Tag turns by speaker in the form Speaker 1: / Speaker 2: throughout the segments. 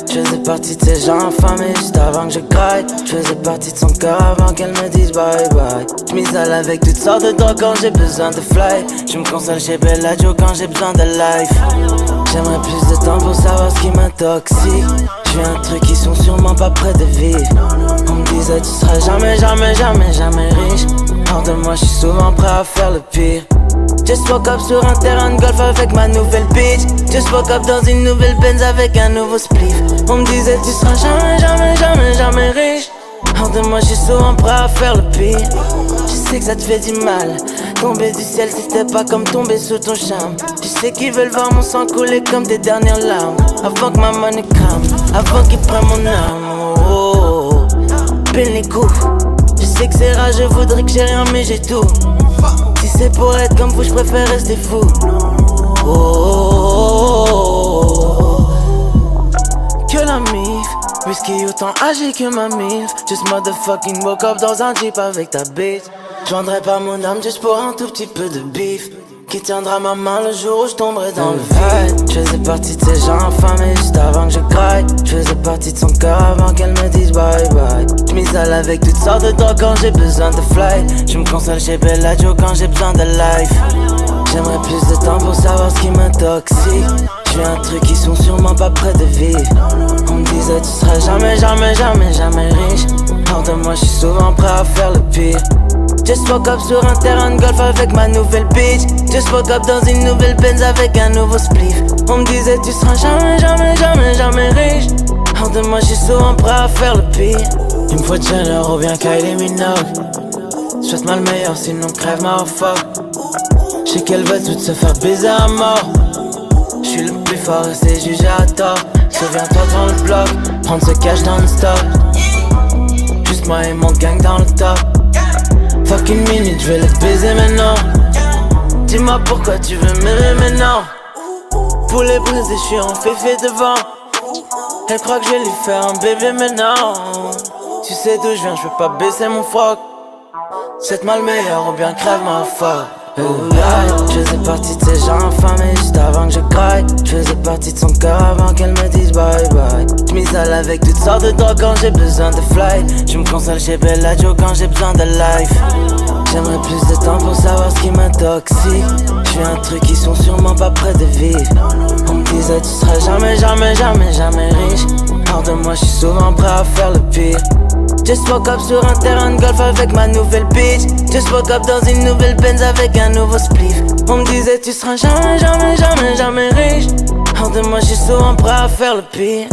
Speaker 1: Je faisais partie de ces gens affamés juste avant que je graille. Je faisais partie de son cœur avant qu'elle me dise bye bye. Je m'isole avec toutes sortes de drogues quand j'ai besoin de fly. Je me console chez Bellagio quand j'ai besoin de life. J'aimerais plus de temps pour savoir ce qui m'intoxique. Je vis un truc qui sont sûrement pas près de vivre. On me disait tu seras jamais, jamais, jamais, jamais riche. Hors de moi je suis souvent prêt à faire le pire. Just woke up sur un terrain de golf avec ma nouvelle bitch. Just woke up dans une nouvelle Benz avec un nouveau spliff. On me disait tu seras jamais, jamais, jamais, jamais riche. Hors de moi je suis souvent prêt à faire le pire. Je sais que ça te fait du mal. Tomber du ciel c'était pas comme tomber sous ton charme. Je sais qu'ils veulent voir mon sang couler comme des dernières larmes. Avant que ma money crame, avant qu'ils prennent mon âme. Oh, oh, oh. Pile les coups. Je sais que c'est rare, je voudrais que j'ai rien mais j'ai tout. Si c'est pour être comme vous, je préfère rester fou. Oh, oh, oh, oh. Que la mif, whisky autant âgé que ma milf. Just motherfucking woke up dans un jeep avec ta bitch. Je vendrais pas mon âme juste pour un tout petit peu de bif. Qui tiendra ma main le jour où je tomberai dans le vide. Je faisais partie de ces gens affamés juste avant que je graille. Je faisais partie de son cœur avant qu'elle me dise bye bye. Je m'isole avec toutes sortes de drogues quand j'ai besoin de fly. Je me console chez Bellagio quand j'ai besoin de life. J'aimerais plus de temps pour savoir ce qui m'intoxique. Je vis un truc qui sont sûrement pas près de vivre. On me disait tu seras jamais, jamais, jamais, jamais riche. Hors de moi je suis souvent prêt à faire le pire. Just woke up sur un terrain de golf avec ma nouvelle bitch. Just woke up dans une nouvelle Benz avec un nouveau spliff. On me disait tu seras jamais, jamais, jamais, jamais riche. Hors de moi je suis souvent prêt à faire le pire. Il me faut Jenner ou bien Kylie Minogue. J'fasse mal meilleur sinon crève ma fuck. J'sais qu'elle veut toutes se faire baiser à mort. J'suis le plus fort et c'est jugé à tort. Souviens-toi dans le bloc, prendre ce cash dans le stock. Juste moi et mon gang dans le top. Fuck une minute, j'vais le baiser maintenant. Dis-moi pourquoi tu veux m'aimer maintenant. Pour les briser, j'suis en féfé devant. Elle croit que je vais lui faire un bébé maintenant. Tu sais d'où je viens, j'veux pas baisser mon froc. C'est mal meilleur ou bien crève ma fuck. Je faisais partie de ces gens affamés juste avant que je graille. Je faisais partie de son cœur avant qu'elle me dise bye bye. Je m'isole avec toutes sortes de drogues quand j'ai besoin de fly. Je me console chez Bellagio quand j'ai besoin de life. J'aimerais plus de temps pour savoir ce qui m'intoxique. Je vis un truc qui sont sûrement pas près de vivre. On me disait tu seras jamais, jamais, jamais, jamais riche. Hors de moi je suis souvent prêt à faire le pire. Just woke up sur un terrain de golf avec ma nouvelle bitch. Just woke up dans une nouvelle Benz avec un nouveau spliff. On me disait tu seras jamais, jamais, jamais, jamais riche. Hors de moi je suis souvent prêt à faire le pire.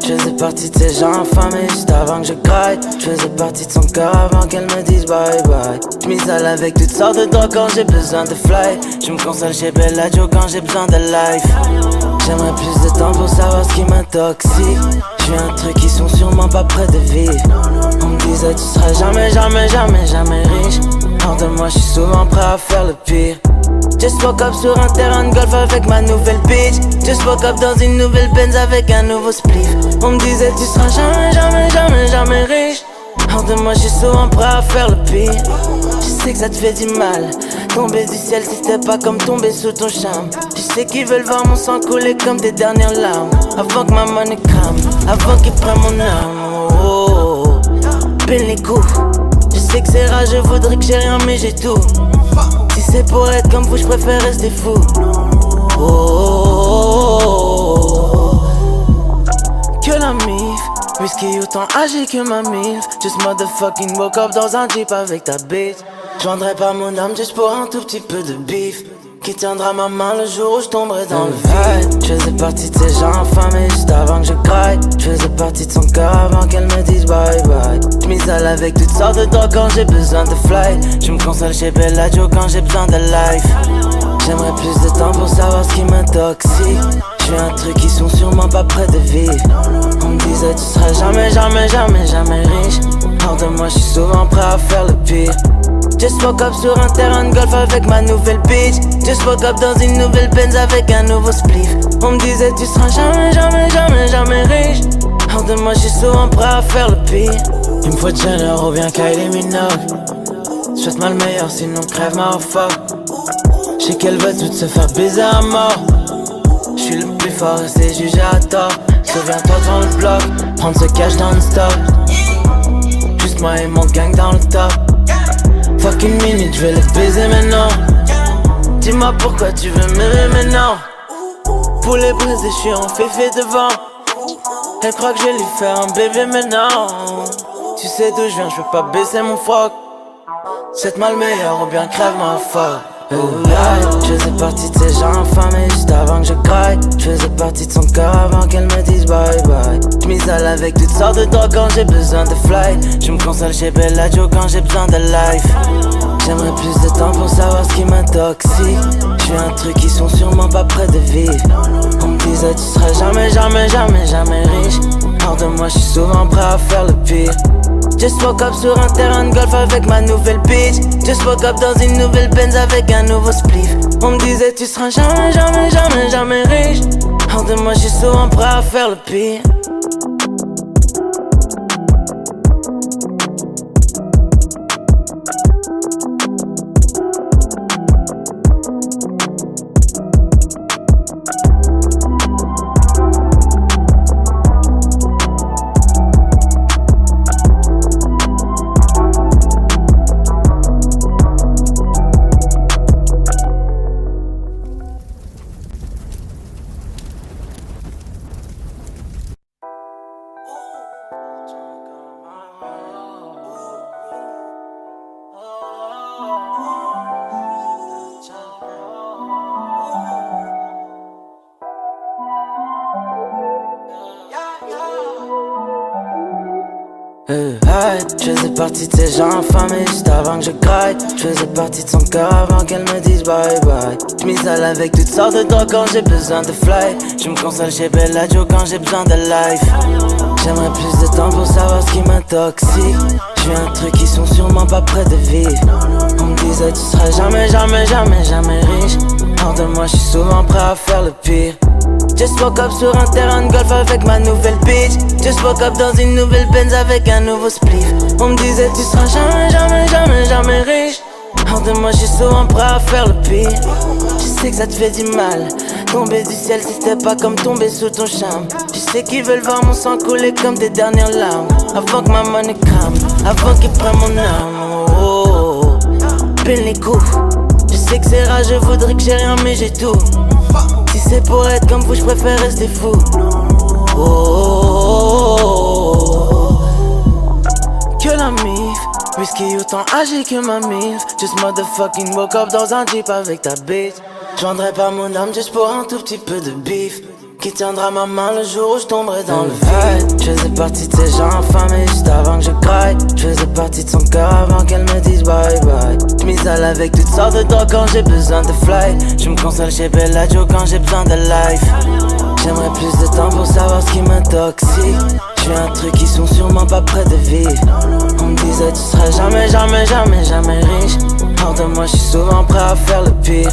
Speaker 1: Je faisais partie de ces gens affamés juste avant que je graille. Je faisais partie de son cœur avant qu'elle me dise bye bye. Je m'isole avec toutes sortes de drogues quand j'ai besoin de fly. Je me console chez Bellagio quand j'ai besoin de life. J'aimerais plus de temps pour savoir ce qui m'intoxique. Je vis un truc qui sont sûrement pas près de vivre. On me disait tu seras jamais, jamais, jamais, jamais riche. Hors de moi je suis souvent prêt à faire le pire. Just woke up sur un terrain de golf avec ma nouvelle bitch. Just woke up dans une nouvelle Benz avec un nouveau spliff. On me disait tu seras jamais, jamais, jamais, jamais riche. Hors de moi je suis souvent prêt à faire le pire. Je sais que ça te fait du mal. Tomber du ciel c'était pas comme tomber sous ton charme. Je sais qu'ils veulent voir mon sang couler comme des dernières larmes. Avant que ma money crame, avant qu'ils prennent mon âme. Oh, oh, oh. Pile les coups. Je sais que c'est rare, je voudrais que j'ai rien mais j'ai tout. Si c'est pour être comme vous, j'préfère rester fou. Oh, oh, oh, oh. Que la mif, whisky autant âgé que ma milf. Just motherfucking woke up dans un jeep avec ta bitch. J'vendrai pas mon âme juste pour un tout petit peu de bif. Qui tiendra ma main le jour où je tomberai dans le vide. Je faisais partie de ces gens affamés juste avant que je craque. Je faisais partie de son cœur avant qu'elle me dise bye bye. Je m'isole avec toutes sortes de drogues quand j'ai besoin de fly. Je me console chez Bellagio quand j'ai besoin de life. J'aimerais plus de temps pour savoir ce qui m'intoxique. Je fais un truc qui sont sûrement pas près de vivre. On me disait tu seras jamais, jamais, jamais, jamais riche. Hors de moi je suis souvent prêt à faire le pire. Just woke up sur un terrain de golf avec ma nouvelle bitch. Just woke up dans une nouvelle Benz avec un nouveau spliff. On me disait tu seras jamais, jamais, jamais, jamais riche. Hors de moi je suis souvent prêt à faire le pire. Il me faut Jenner ou bien Kylie Minogue. Souhaite-moi le meilleur sinon crève ma fuck. J'sais qu'elle veut tout se faire baiser à mort. J'suis le plus fort et c'est jugé à tort. Souviens-toi devant le bloc, prendre ce cash dans le stop. Juste moi et mon gang dans le top. Fuck une minute, j'vais le baiser maintenant. Dis-moi pourquoi tu veux m'aimer maintenant. Poulet brisé, j'suis en féfé devant. Elle croit que je vais lui faire un bébé maintenant. Tu sais d'où j'viens, j'peux pas baisser mon froc. Souhaite-moi le meilleur ou bien crève ma fuck. Je faisais partie de ces gens affamés juste avant que je craque. Je faisais partie de son cœur avant qu'elle me dise bye bye. Je m'isole avec toutes sortes de drogues quand j'ai besoin de fly. Je me console chez Bellagio quand j'ai besoin de life. J'aimerais plus de temps pour savoir ce qui m'intoxique. Je fais un truc qui sont sûrement pas près de vivre. On me disait tu seras jamais, jamais, jamais, jamais riche. Hors de moi je suis souvent prêt à faire le pire. Just woke up sur un terrain de golf avec ma nouvelle bitch. Just woke up dans une nouvelle Benz avec un nouveau spliff. On me disait tu seras jamais, jamais, jamais, jamais riche. Hors de moi je suis souvent prêt à faire le pire. Je faisais partie de ces gens affamés juste avant que je craque. Je faisais partie de son cœur avant qu'elle me dise bye bye. Je m'isole avec toutes sortes de drogues quand j'ai besoin de fly. Je me console chez Bellagio quand j'ai besoin de life. J'aimerais plus de temps pour savoir ce qui m'intoxique. Je fais un truc qui sont sûrement pas près de vivre. On me disait tu seras jamais, jamais, jamais, jamais riche. Hors de moi je suis souvent prêt à faire le pire. Just woke up sur un terrain de golf avec ma nouvelle bitch. Just woke up dans une nouvelle Benz avec un nouveau spliff. On me disait tu seras jamais, jamais, jamais, jamais riche. Hors de moi je suis souvent prêt à faire le pire. Je sais que ça te fait du mal. Tomber du ciel c'était pas comme tomber sous ton charme. Je sais qu'ils veulent voir mon sang couler comme des dernières larmes. Avant que ma money crame, avant qu'ils prennent mon âme. Oh, oh, oh. Peine les coups. Je sais que c'est rare, je voudrais que j'ai rien mais j'ai tout. Si c'est pour être comme vous, j'préfère rester fou. Oh, oh, oh, oh. Que la mif, whisky autant âgé que ma milf. Just motherfucking woke up dans un jeep avec ta bitch. J'vendrai pas mon âme juste pour un tout petit peu de bif. Qui tiendra ma main le jour où je tomberai dans le vide. Je faisais partie de ces gens affamés juste avant que je craque. Je faisais partie de son cœur avant qu'elle me dise bye bye. Je m'isole avec toutes sortes de drogues quand j'ai besoin de fly. Je me console chez Bellagio quand j'ai besoin de life. J'aimerais plus de temps pour savoir ce qui m'intoxique. Je fais un truc qui sont sûrement pas près de vivre. On me disait tu seras jamais, jamais, jamais, jamais riche. Hors de moi je suis souvent prêt à faire le pire.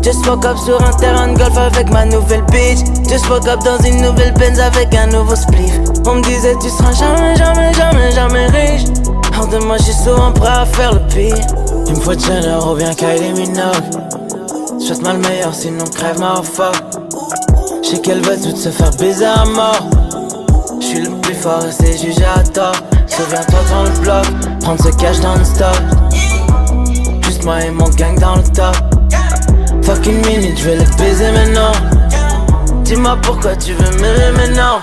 Speaker 1: Just woke up sur un terrain de golf avec ma nouvelle bitch. Just woke up dans une nouvelle Benz avec un nouveau spliff. On me disait tu seras jamais, jamais, jamais, jamais riche. Hors de moi je suis souvent prêt à faire le pire. Il me faut Jenner ou bien Kylie Minogue. Souhaite-moi le meilleur sinon crève ma fuck. J'sais qu'elle veut tout se faire baiser à mort. J'suis le plus fort et c'est jugé à tort. Souviens-toi devant le bloc, prendre ce cash dans le stop. Juste moi et mon gang dans le top. Fuck une minute, je vais le baiser maintenant. Dis-moi pourquoi tu veux m'aimer maintenant.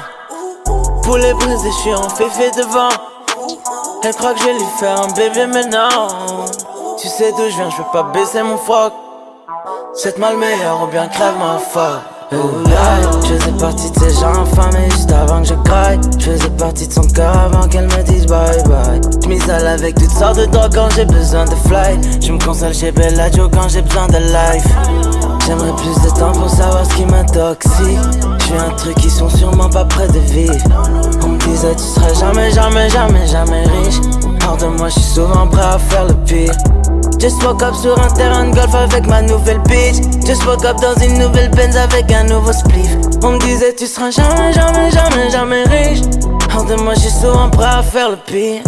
Speaker 1: Poulet brisé, je suis en féfé devant. Elle croit que je vais lui faire un bébé maintenant. Tu sais d'où je viens, je veux pas baisser mon froc. C'est mal meilleur ou bien crève ma foi. Je faisais partie de ces gens infamés juste avant que je craque. Je faisais partie de son cœur avant qu'elle me dise bye bye. J'm'isole avec toutes sortes de drogues quand j'ai besoin de fly. Je me console chez Bellagio quand j'ai besoin de life. J'aimerais plus de temps pour savoir ce qui m'intoxique. J'suis un truc qui sont sûrement pas près de vivre. On me disait tu seras jamais, jamais, jamais, jamais riche. Hors de moi j'suis souvent prêt à faire le pire. Just woke up sur un terrain de golf avec ma nouvelle bitch. Just woke up dans une nouvelle Benz avec un nouveau spliff. On me disait tu seras jamais, jamais, jamais, jamais riche. Hors de moi j'suis souvent prêt à faire le pire.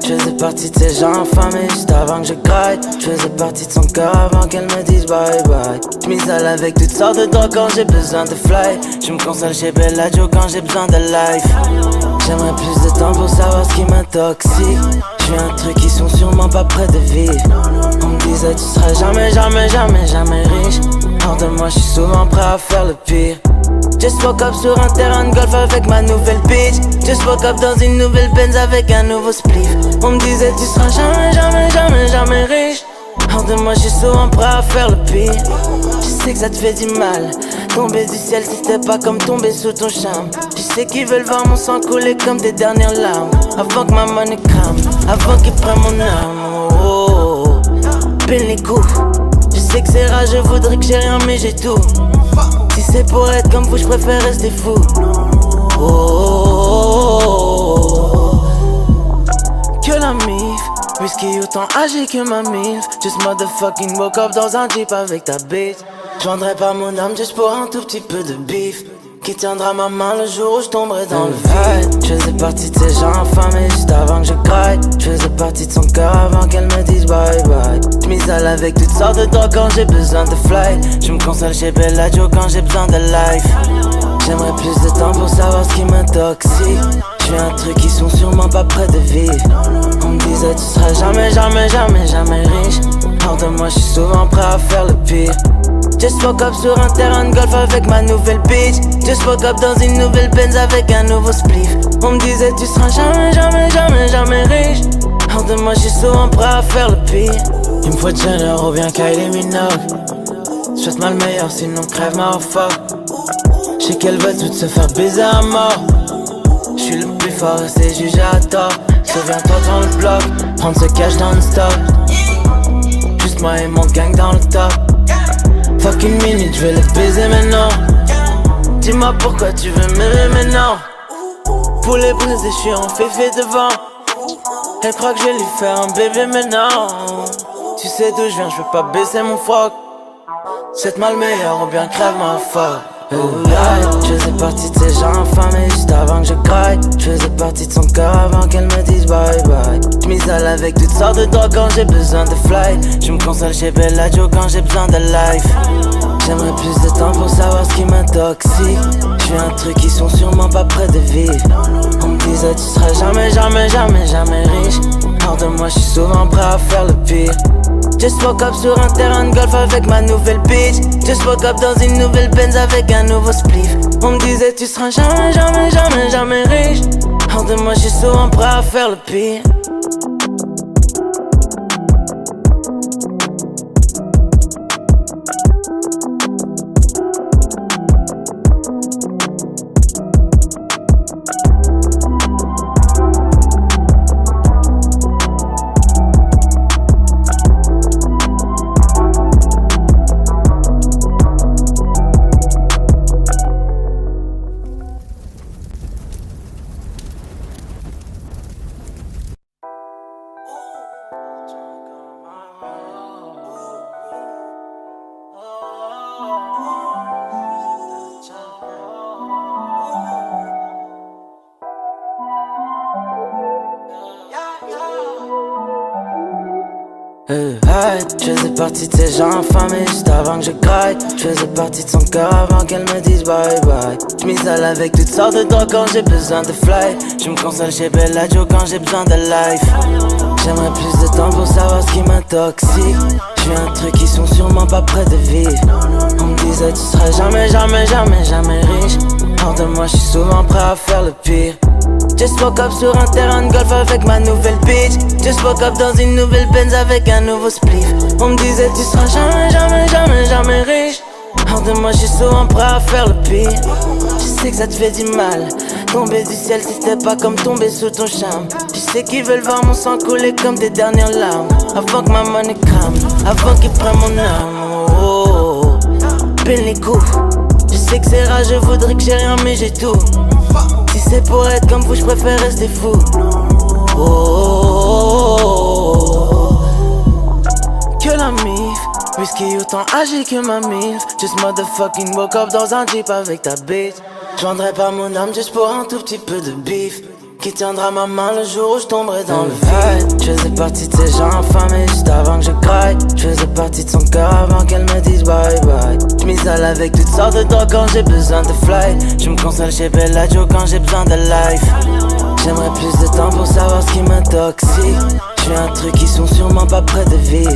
Speaker 1: Je faisais partie de ces gens infamés juste avant que je graille. Je faisais partie de son cœur avant qu'elle me dise bye bye. J'm'isole avec toutes sortes de drogues quand j'ai besoin de fly. Je me console chez Bellagio quand j'ai besoin de life. J'aimerais plus de temps pour savoir ce qui m'intoxique. J'suis un truc qui sont sûrement pas près de vivre. On me disait tu seras jamais, jamais, jamais, jamais riche. Hors de moi j'suis souvent prêt à faire le pire. Just woke up sur un terrain de golf avec ma nouvelle bitch. Just woke up dans une nouvelle Benz avec un nouveau spliff. On me disait tu seras jamais, jamais, jamais, jamais riche. Hors de moi j'suis souvent prêt à faire le pire. Je sais que ça te fait du mal. Tomber du ciel c'était pas comme tomber sous ton charme. Je sais qu'ils veulent voir mon sang couler comme des dernières larmes. Avant que ma money crame, avant qu'ils prennent mon âme. Oh, pile les coups. Je sais que c'est rare, je voudrais que j'ai rien mais j'ai tout. Si c'est pour être comme vous, je préfère rester fou. Oh, que la mif, whisky autant âgé que ma milf. Just motherfucking woke up dans un jeep avec ta bitch. J'vendrais pas mon âme juste pour un tout petit peu de bif. Qui tiendra ma main le jour où je tomberai dans le vide. Je faisais partie de ces gens infamés juste avant que je craque. Je faisais partie de son cœur avant qu'elle me dise bye bye. J'm'isole avec toutes sortes de drogues quand j'ai besoin de fly. Je me console chez Bellagio quand j'ai besoin de life. J'aimerais plus de temps pour savoir ce qui m'intoxique. J'suis un truc qui sont sûrement pas près de vivre. On me disait tu seras jamais, jamais, jamais, jamais riche. Hors de moi j'suis souvent prêt à faire le pire. Just woke up sur un terrain de golf avec ma nouvelle bitch. Just woke up dans une nouvelle Benz avec un nouveau spliff. On me disait tu seras jamais, jamais, jamais, jamais riche. Hors de moi j'suis souvent prêt à faire le pire. Il me faut Jenner ou bien Kylie Minogue. Souhaite-moi le meilleur sinon crève ma fuck. J'sais qu'elle veut tout se faire baiser à mort. J'suis le plus fort et c'est jugé à tort. Souviens-toi dans le bloc, prendre ce cash dans le stock. Juste moi et mon gang dans le top. Fuck une minute, je vais le baiser maintenant. Dis-moi pourquoi tu veux m'aimer maintenant. Poulet brisé, je suis en féfé devant. Elle croit que je vais lui faire un bébé maintenant. Tu sais d'où je viens, je veux pas baisser mon froc. C'est mal meilleur ou bien crève ma foi. Je faisais partie de ces gens infamés juste avant que je craque. Je faisais partie de son cœur avant qu'elle me dise bye bye. J'm'isole avec toutes sortes de drogues quand j'ai besoin de fly. Je me console chez Bellagio quand j'ai besoin de life. J'aimerais plus de temps pour savoir ce qui m'intoxique. J'suis un truc qui sont sûrement pas près de vivre. On me disait tu seras jamais, jamais, jamais, jamais riche. Hors de moi j'suis souvent prêt à faire le pire. Just woke up sur un terrain de golf avec ma nouvelle bitch. Just woke up dans une nouvelle Benz avec un nouveau spliff. On me disait tu seras jamais, jamais, jamais, jamais riche. Hors de moi j'suis souvent prêt à faire le pire. Hey, je faisais partie de ces gens affamés juste avant que je graille. Je faisais partie de son cœur avant qu'elle me dise bye bye. Je m'isole avec toutes sortes de drogues quand j'ai besoin de fly. Je me console chez Bellagio quand j'ai besoin de life. J'aimerais plus de temps pour savoir ce qui m'intoxique. J'vis un truc qui sont sûrement pas près de vivre. On me disait tu seras jamais, jamais, jamais, jamais riche. Hors de moi, je suis souvent prêt à faire le pire. Just woke up sur un terrain de golf avec ma nouvelle bitch. Just woke up dans une nouvelle Benz avec un nouveau spliff. On me disait tu seras jamais, jamais, jamais, jamais riche. Hors de moi, je suis souvent prêt à faire le pire. Je sais que ça te fait du mal. Tomber du ciel, c'était pas comme tomber sous ton charme. Je sais qu'ils veulent voir mon sang couler comme des dernières larmes. Avant que ma money crame, avant qu'ils prennent mon âme. Oh, oh, oh. Pile les coups. Je sais que c'est rare, je voudrais que j'ai rien mais j'ai tout. Si c'est pour être comme vous, je préfère rester fou. Oh, oh, oh, oh. Que la mif, whisky autant âgé que ma mif. Just motherfucking woke up dans un jeep avec ta bitch. Je vendrais pas mon âme juste pour un tout petit peu de bif. Qui tiendra ma main le jour où je tomberai dans le vide. Je faisais partie de ces gens affamés juste avant que je craille. Je faisais partie de son cœur avant qu'elle me dise bye bye. Je m'isole avec toutes sortes de drogues quand j'ai besoin de fly. Je me console chez Bellagio quand j'ai besoin de life. J'aimerais plus de temps pour savoir ce qui m'intoxique. J'vis un truc qui sont sûrement pas près de vivre.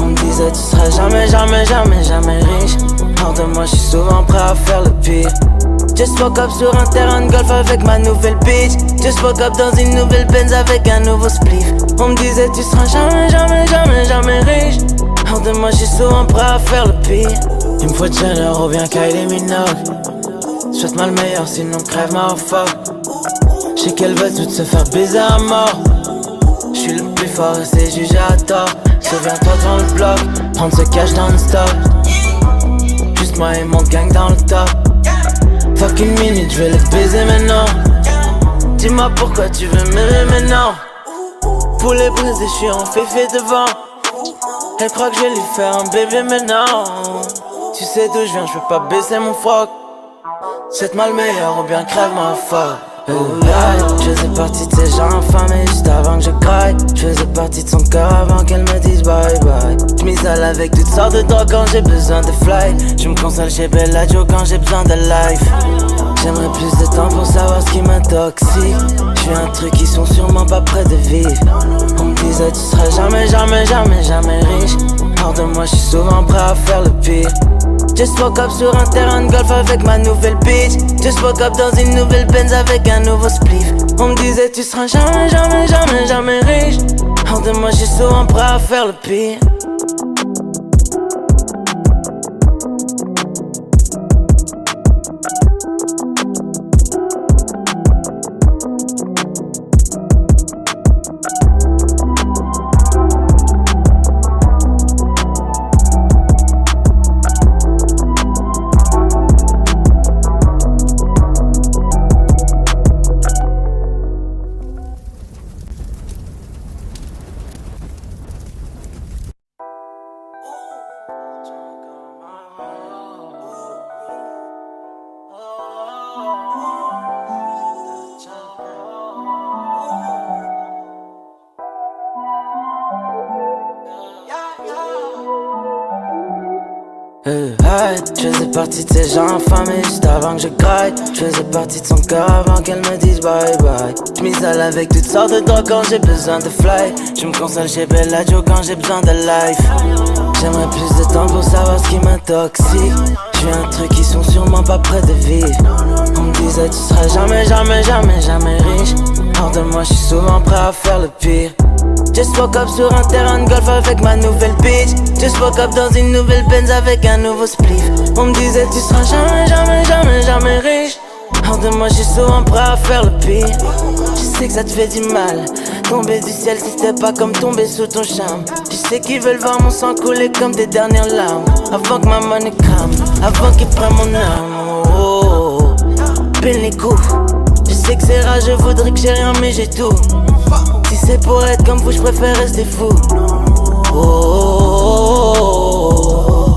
Speaker 1: On me disait tu seras jamais, jamais, jamais, jamais riche. Hors de moi, je suis souvent prêt à faire le pire. Just woke up sur un terrain de golf avec ma nouvelle bitch. Just woke up dans une nouvelle Benz avec un nouveau spliff. On me disait tu seras jamais, jamais, jamais, jamais riche. Hors de moi, je suis souvent prêt à faire le pire. Il me faut Jenner ou bien Kylie Minogue. Souhaite-moi le meilleur sinon crève ma fuck. J'sais qu'elle veut tout se faire baiser à mort. J'suis le plus fort et c'est jugé à tort. Souviens-toi dans le bloc, prendre ce cash dans le stock. Juste moi et mon gang dans le top. Fuck une minute, j'vais le baiser maintenant. Dis-moi pourquoi tu veux m'aimer maintenant. Pour les briser, j'suis en féfé devant. Elle croit que je vais lui faire un bébé maintenant. Tu sais d'où j'viens, j'peux pas baisser mon froc. Souhaite-moi le meilleur ou bien crève ma fuck. Je faisais partie de ces gens affamés juste avant que je craille. Je faisais partie de son cœur avant qu'elle me dise bye bye. Je m'isole avec toutes sortes de drogues quand j'ai besoin de fly. Je me console chez Bellagio quand j'ai besoin de life. J'aimerais plus de temps pour savoir ce qui m'intoxique. J'vis un truc qui sont sûrement pas près de vivre. On me disait tu seras jamais, jamais, jamais, jamais riche. Hors de moi, je suis souvent prêt à faire le pire. Just woke up sur un terrain de golf avec ma nouvelle bitch. Just woke up dans une nouvelle Benz avec un nouveau spliff. On me disait tu seras jamais, jamais, jamais, jamais riche. Hors de moi, je suis souvent prêt à faire le pire. Je faisais partie de ces gens affamés juste avant que je craille. Je faisais partie de son cœur avant qu'elle me dise bye bye. Je m'isole avec toutes sortes de drogues quand j'ai besoin de fly. Je me console chez Bellagio quand j'ai besoin de life. J'aimerais plus de temps pour savoir ce qui m'intoxique. J'vis un truc qui sont sûrement pas près de vivre. On me disait tu seras jamais, jamais, jamais, jamais riche. Hors de moi, je suis souvent prêt à faire le pire. Just woke up sur un terrain de golf avec ma nouvelle bitch. Just woke up dans une nouvelle Benz avec un nouveau spliff. On me disait tu seras jamais, jamais, jamais, jamais riche. Hors de moi, je suis souvent prêt à faire le pire. Je sais que ça te fait du mal. Tomber du ciel, c'était pas comme tomber sous ton charme. Je sais qu'ils veulent voir mon sang couler comme des dernières larmes. Avant que ma money crame, avant qu'ils prennent mon âme. Oh, oh, oh. Pile les coups. Je sais que c'est rare, je voudrais que j'ai rien mais j'ai tout. Si c'est pour être comme vous, je préfère rester fou. Oh, oh, oh, oh.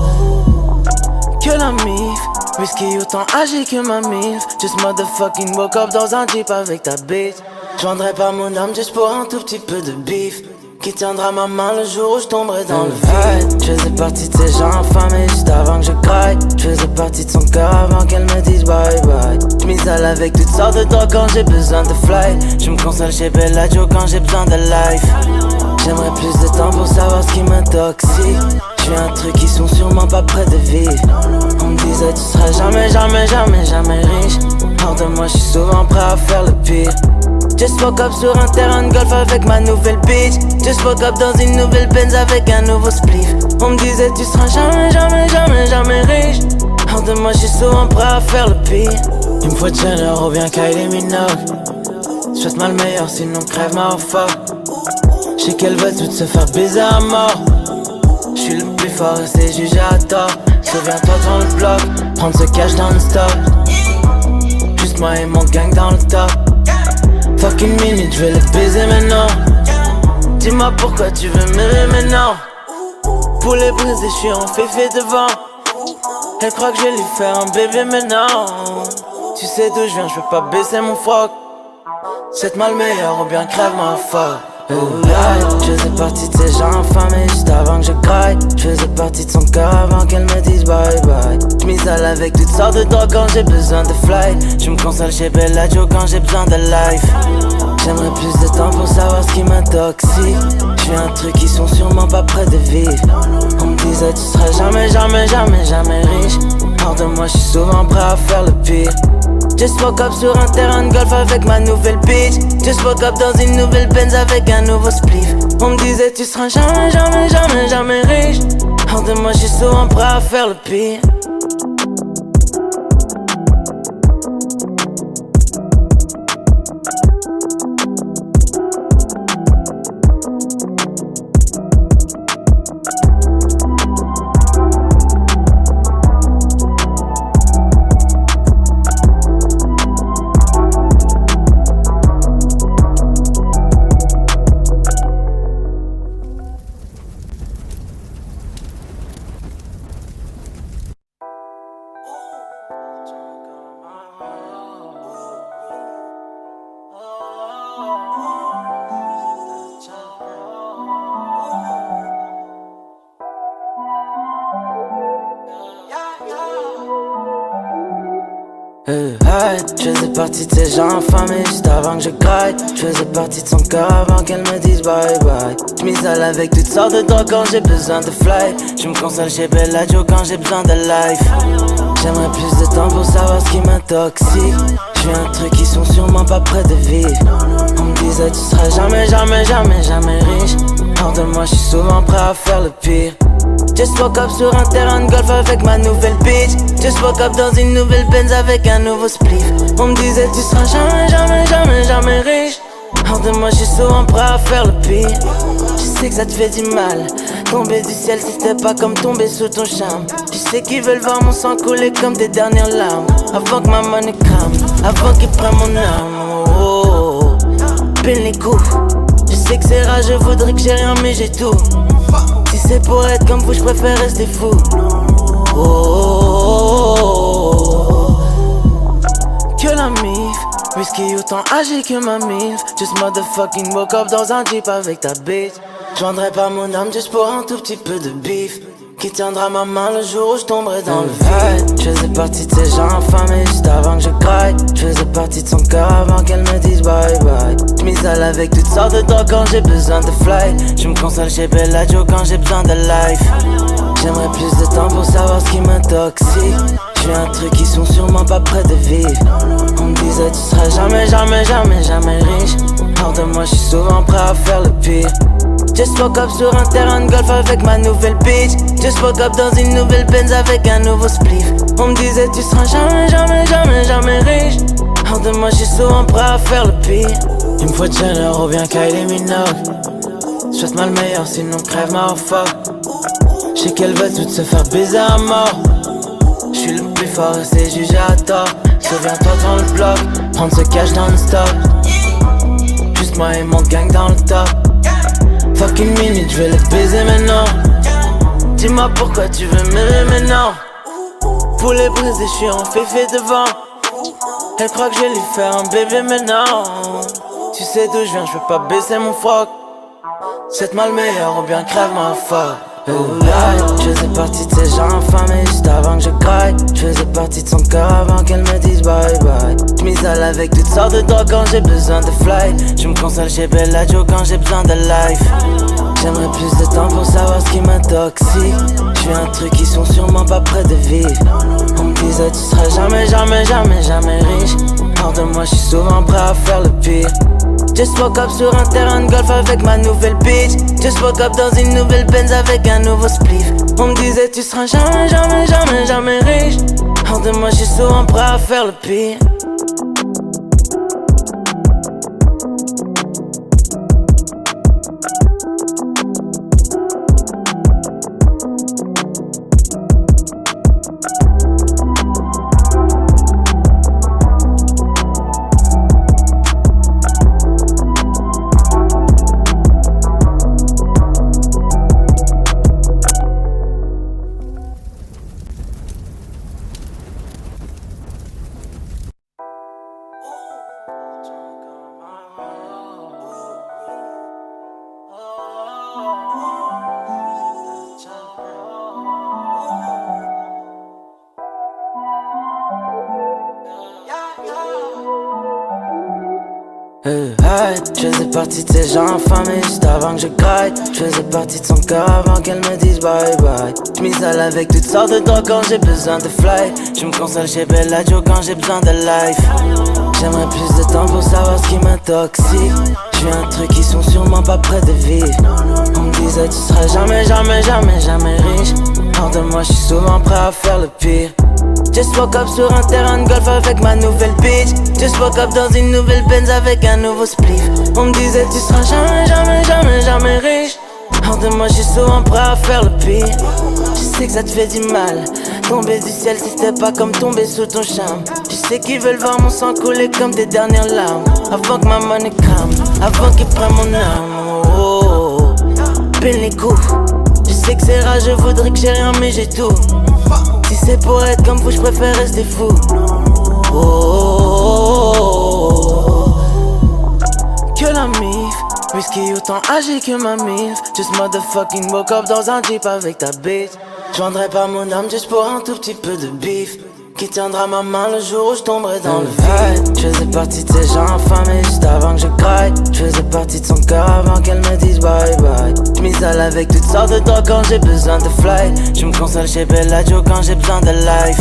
Speaker 1: Que la mif, whisky autant âgé que ma mif. Just motherfucking woke up dans un jeep avec ta bitch. Je vendrais pas mon âme juste pour un tout petit peu de bif. Qui tiendra ma main le jour où je tomberai dans le vide. Je faisais partie de ces gens affamés juste avant que je craque. Je faisais partie de son cœur avant qu'elle me dise bye bye. Je m'isole avec toutes sortes de drogues quand j'ai besoin de fly. Je me console chez Bellagio quand j'ai besoin de life. J'aimerais plus de temps pour savoir ce qui m'intoxique. Je fais un truc qui sont sûrement pas près de vivre. On me disait tu seras jamais, jamais, jamais, jamais riche. Hors de moi je suis souvent prêt à faire le pire. Just woke up sur un terrain de golf avec ma nouvelle bitch. Just woke up dans une nouvelle Benz avec un nouveau spliff. On me disait tu seras jamais, jamais, jamais, jamais riche. Hors de moi je suis souvent prêt à faire le pire. Il me faut Jenner ou bien Kylie Minogue. Souhaite-moi le meilleur sinon crève ma fuck. J'sais qu'elle veut toutes se faire baiser à mort. J'suis le plus fort et c'est jugé à tort. Souviens-toi devant le bloc, prendre ce cash dans le stock. Juste moi et mon gang dans le top. Fuck une minute, j'vais le baiser maintenant. Dis-moi pourquoi tu veux m'aimer maintenant. Poulet brisé, j'suis en féfé devant. Elle croit que je vais lui faire un bébé maintenant. Tu sais d'où j'viens, j'veux pas baisser mon froc. Souhaite-moi le meilleur ou bien crève ma fuck. Je faisais partie de ces gens affamés juste avant que je craque. Je faisais partie de son cœur avant qu'elle me dise bye bye. Je m'isole avec toutes sortes de drogues quand j'ai besoin de fly. Je me console chez Bellagio quand j'ai besoin de life. J'aimerais plus de temps pour savoir ce qui m'intoxique. Je fais un truc qui sont sûrement pas près de vivre. On me disait tu seras jamais, jamais, jamais, jamais riche. Hors de moi je suis souvent prêt à faire le pire. Just woke up sur un terrain de golf avec ma nouvelle bitch. Just woke up dans une nouvelle Benz avec un nouveau spliff. On me disait tu seras jamais, jamais, jamais, jamais riche. Hors de moi je suis souvent prêt à faire le pire. Je faisais partie de ces gens affamés juste avant que je craque. Je faisais partie de son cœur avant qu'elle me dise bye bye. Je m'isole avec toutes sortes de drogues quand j'ai besoin de fly. Je me console chez Bellagio quand j'ai besoin de life. J'aimerais plus de temps pour savoir ce qui m'intoxique. Je fais un truc qui sont sûrement pas près de vivre. On me disait tu seras jamais, jamais, jamais, jamais riche. Hors de moi je suis souvent prêt à faire le pire. Just woke up sur un terrain de golf avec ma nouvelle bitch. Just woke up dans une nouvelle Benz avec un nouveau spliff. On me disait tu seras jamais, jamais, jamais, jamais riche. Hors de moi je suis souvent prêt à faire le pire. Je sais que ça te fait du mal. Tomber du ciel c'était pas comme tomber sous ton charme. Tu sais qu'ils veulent voir mon sang couler comme des dernières larmes. Avant que ma money crame, avant qu'ils prennent mon âme. Oh, oh, oh. Peine les coups. Je sais que c'est rare, je voudrais que j'ai rien mais j'ai tout. Si c'est pour être comme vous, je préfère rester fou. Oh, oh, oh, oh. Que la mif, whisky autant âgé que ma mif. Just motherfucking woke up dans un jeep avec ta bitch. Je vendrais pas mon âme juste pour un tout petit peu de bif. Qui tiendra ma main le jour où je tomberai dans le vide. Je faisais partie de ces gens affamés juste avant que je craque. Je faisais partie de son cœur avant qu'elle me dise bye bye. Je m'isole avec toutes sortes de drogues quand j'ai besoin de fly. Je me console chez Bellagio quand j'ai besoin de life. J'aimerais plus de temps pour savoir ce qui m'intoxique. Je fais un truc qui sont sûrement pas près de vivre. On me disait tu seras jamais, jamais, jamais, jamais riche. Hors de moi je suis souvent prêt à faire le pire. Just woke up sur un terrain de golf avec ma nouvelle bitch. Just woke up dans une nouvelle Benz avec un nouveau spliff. On me disait tu seras jamais, jamais, jamais, jamais riche. Hors de moi je suis souvent prêt à faire le pire. Il me faut Jenner ou bien Kylie Minogue. Souhaite-moi le meilleur sinon crève ma fuck. J'sais qu'elle veut toutes se faire baiser à mort. J'suis le plus fort et c'est jugé à tort. Souviens-toi devant le bloc, prendre ce cash dans le stock. Juste moi et mon gang dans le top. Fuck une minute, j'vais le baiser maintenant. Dis-moi pourquoi tu veux m'aimer maintenant. Poulet brisé, j'suis en féfé devant. Elle croit que je vais lui faire un bébé maintenant. Tu sais d'où j'viens, j'peux pas baisser mon froc. Cette mal meilleure ou bien crève ma foi. Je faisais partie de ces gens infamés juste avant que je craque. Je faisais partie de son cœur avant qu'elle me dise bye bye. Je m'isole avec toutes sortes de drogues quand j'ai besoin de fly. Je me console chez Bellagio quand j'ai besoin de life. J'aimerais plus de temps pour savoir ce qui m'intoxique. Je fais un truc qui sont sûrement pas près de vivre. On me disait tu seras jamais, jamais, jamais, jamais riche. Hors de moi je suis souvent prêt à faire le pire. Just woke up sur un terrain de golf avec ma nouvelle bitch. Just woke up dans une nouvelle Benz avec un nouveau spliff. On me disait tu seras jamais, jamais, jamais, jamais riche. Hors de moi je suis souvent prêt à faire le pire. Je faisais partie de ces gens infamés juste avant que je craque. Je faisais partie de son cœur avant qu'elle me dise bye bye. Je m'isole avec toutes sortes de drogues quand j'ai besoin de fly. Je me console chez Bellagio quand j'ai besoin de life. J'aimerais plus de temps pour savoir ce qui m'intoxique. Je fais un truc qui sont sûrement pas près de vivre. On me disait tu seras jamais, jamais, jamais, jamais riche. Hors de moi je suis souvent prêt à faire le pire. Just woke up sur un terrain de golf avec ma nouvelle bitch. Just woke up dans une nouvelle Benz avec un nouveau spliff. On me disait tu seras jamais, jamais, jamais, jamais riche. Hors de moi je suis souvent prêt à faire le pire. Je sais que ça te fait du mal. Tomber du ciel si c'était pas comme tomber sous ton charme. Je sais qu'ils veulent voir mon sang couler comme des dernières larmes. Avant que ma money crame, avant qu'ils prennent mon âme. Oh, peine les coups. Je sais que c'est rare, je voudrais que j'ai rien mais j'ai tout. Si c'est pour être comme vous, je préfère rester fou. Oh, que la mif, whisky autant âgé que ma milf. Just motherfucking woke up dans un jeep avec ta bitch. Je vendrais pas mon âme juste pour un tout petit peu de bif. Qui tiendra ma main le jour où je tomberai dans le vide. Je faisais partie de ces gens infamés juste avant que je craque. Je faisais partie de son cœur avant qu'elle me dise bye bye. Je m'isole avec toutes sortes de drogues quand j'ai besoin de fly. Je me console chez Bellagio quand j'ai besoin de life.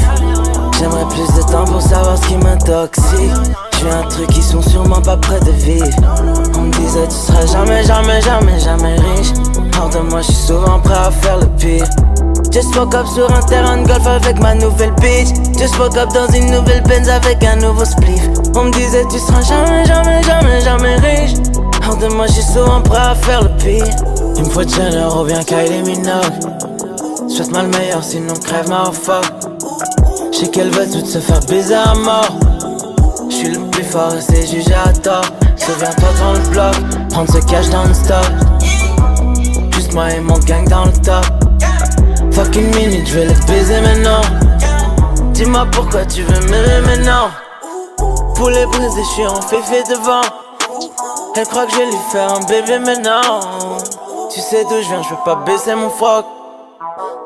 Speaker 1: J'aimerais plus de temps pour savoir ce qui m'intoxique. Je fais un truc qui sont sûrement pas près de vivre. On me disait tu seras jamais, jamais, jamais, jamais riche. Hors de moi je suis souvent prêt à faire le pire. Just woke up sur un terrain de golf avec ma nouvelle bitch. Just woke up dans une nouvelle Benz avec un nouveau spliff. On me disait tu seras jamais, jamais, jamais, jamais riche. Hors de moi je suis souvent prêt à faire le pire. Il me faut Jenner ou bien Kylie Minogue. Souhaite-moi le meilleur sinon crève ma fuck. J'sais qu'elle veut toutes se faire baiser à mort. J'suis le plus fort et c'est jugé à tort. Souviens-toi devant le bloc, prendre ce cash dans le stock. Juste moi et mon gang dans le top. Fucking minute, je vais le baiser maintenant. Dis-moi pourquoi tu veux m'aimer maintenant. Poulet brisé, je suis en féfé devant. Elle croit que je vais lui faire un bébé maintenant. Tu sais d'où je viens, je veux pas baisser mon froc.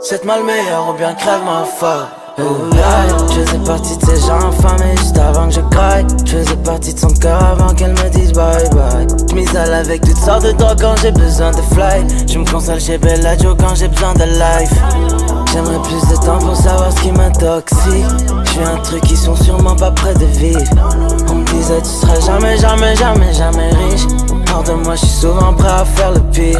Speaker 1: Cette mal meilleure ou bien crève ma foi. Je faisais partie de ces gens infamés juste avant que je craque. Je faisais partie de son cœur avant qu'elle me dise bye bye. Je m'isole avec toutes sortes de drogues quand j'ai besoin de fly. Je me console chez Bellagio quand j'ai besoin de life. J'aimerais plus de temps pour savoir ce qui m'intoxique. Je fais un truc qui sont sûrement pas près de vivre. On me disait tu seras jamais, jamais, jamais, jamais riche. Hors de moi je suis souvent prêt à faire le pire.